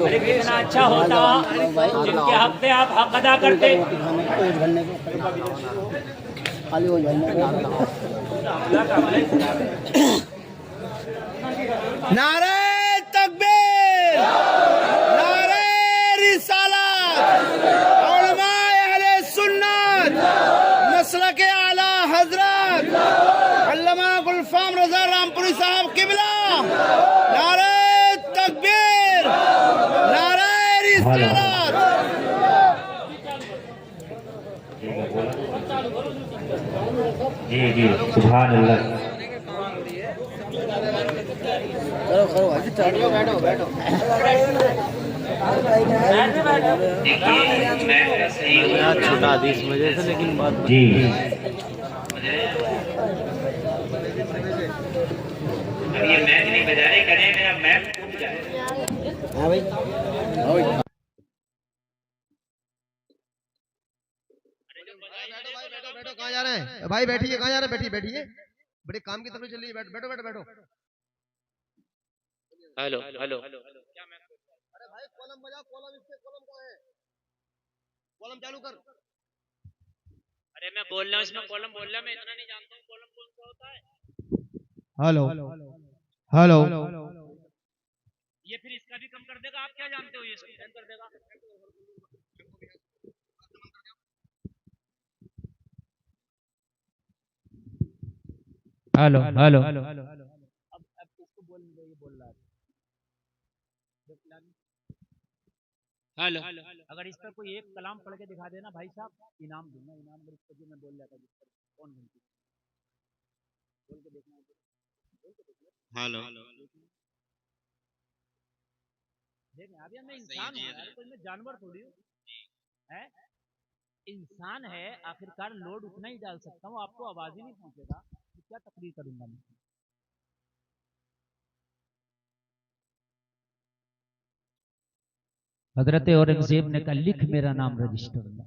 B: अरे कितना अच्छा होता जिनके हक पे आप हक अदा करते।
E: नारे तकबीर, नारे रिसालत, उलमाए अहले सुन्नत, मसलक आला हजरत अल्लामा गुलफाम रजा रामपुरी साहब किबला, नारे तकबीर, नारे रिसालत।
F: जी जी सुभान अल्लाह।
E: छोटा हदीस वजह से, लेकिन बात
F: जी
D: अब ये मैच नहीं बजाने करें, मेरा मैच टूट जाए।
E: हाँ भाई बैठो, कहाँ जा रहे हैं भाई? बैठिए, कहाँ जा रहे हैं? बैठिए बैठिए, बड़े काम की तरफ चल रही है। बैठो बैठो बैठो।
D: Hello hello.
E: अरे भाई कॉलम बजाओ, कॉलम इसके कॉलम का है, कॉलम चालू कर।
B: अरे मैं बोल रहा हूँ इसमें कॉलम बोल रहा, मैं इतना नहीं जानता हूँ कॉलम कौन सा होता है।
C: Hello hello.
B: ये फिर इसका भी कम कर देगा, आप क्या जानते हो ये इसको कम कर देगा।
A: Hello hello.
B: अब इसको बोल ये बोल रहा है। हेलो, अगर इस पर कोई एक कलाम पढ़ के दिखा देना भाई साहब, इनाम दूंगा। इनाम अगर इस पर जो मैं बोल रहा था जिस पर कौन घंटी बोल के देखना।
E: हेलो
B: देखना अभी मैं इंसान हूँ यार, कोई मैं जानवर थोड़ी हूँ। है इंसान है, आखिरकार लोड उतना ही डाल सकता हूँ, आपको आवाज ही नहीं पहुंचेगा तो क्या तकरीर करूंगा मैं।
A: हजरत औरंगजेब ने कहा लिख मेरा नाम रजिस्टर में,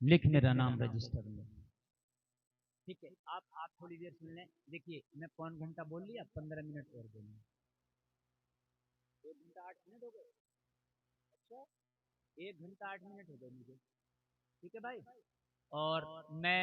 A: लिख मेरा नाम रजिस्टर में।
B: ठीक है, आप थोड़ी देर सुन लें। देखिए मैं 1 घंटा बोल लिया, 15 मिनट और बोलूंगा। 1 घंटा 8 मिनट हो गए। अच्छा 1 घंटा 8 मिनट हो गए मुझे। ठीक है भाई, और मैं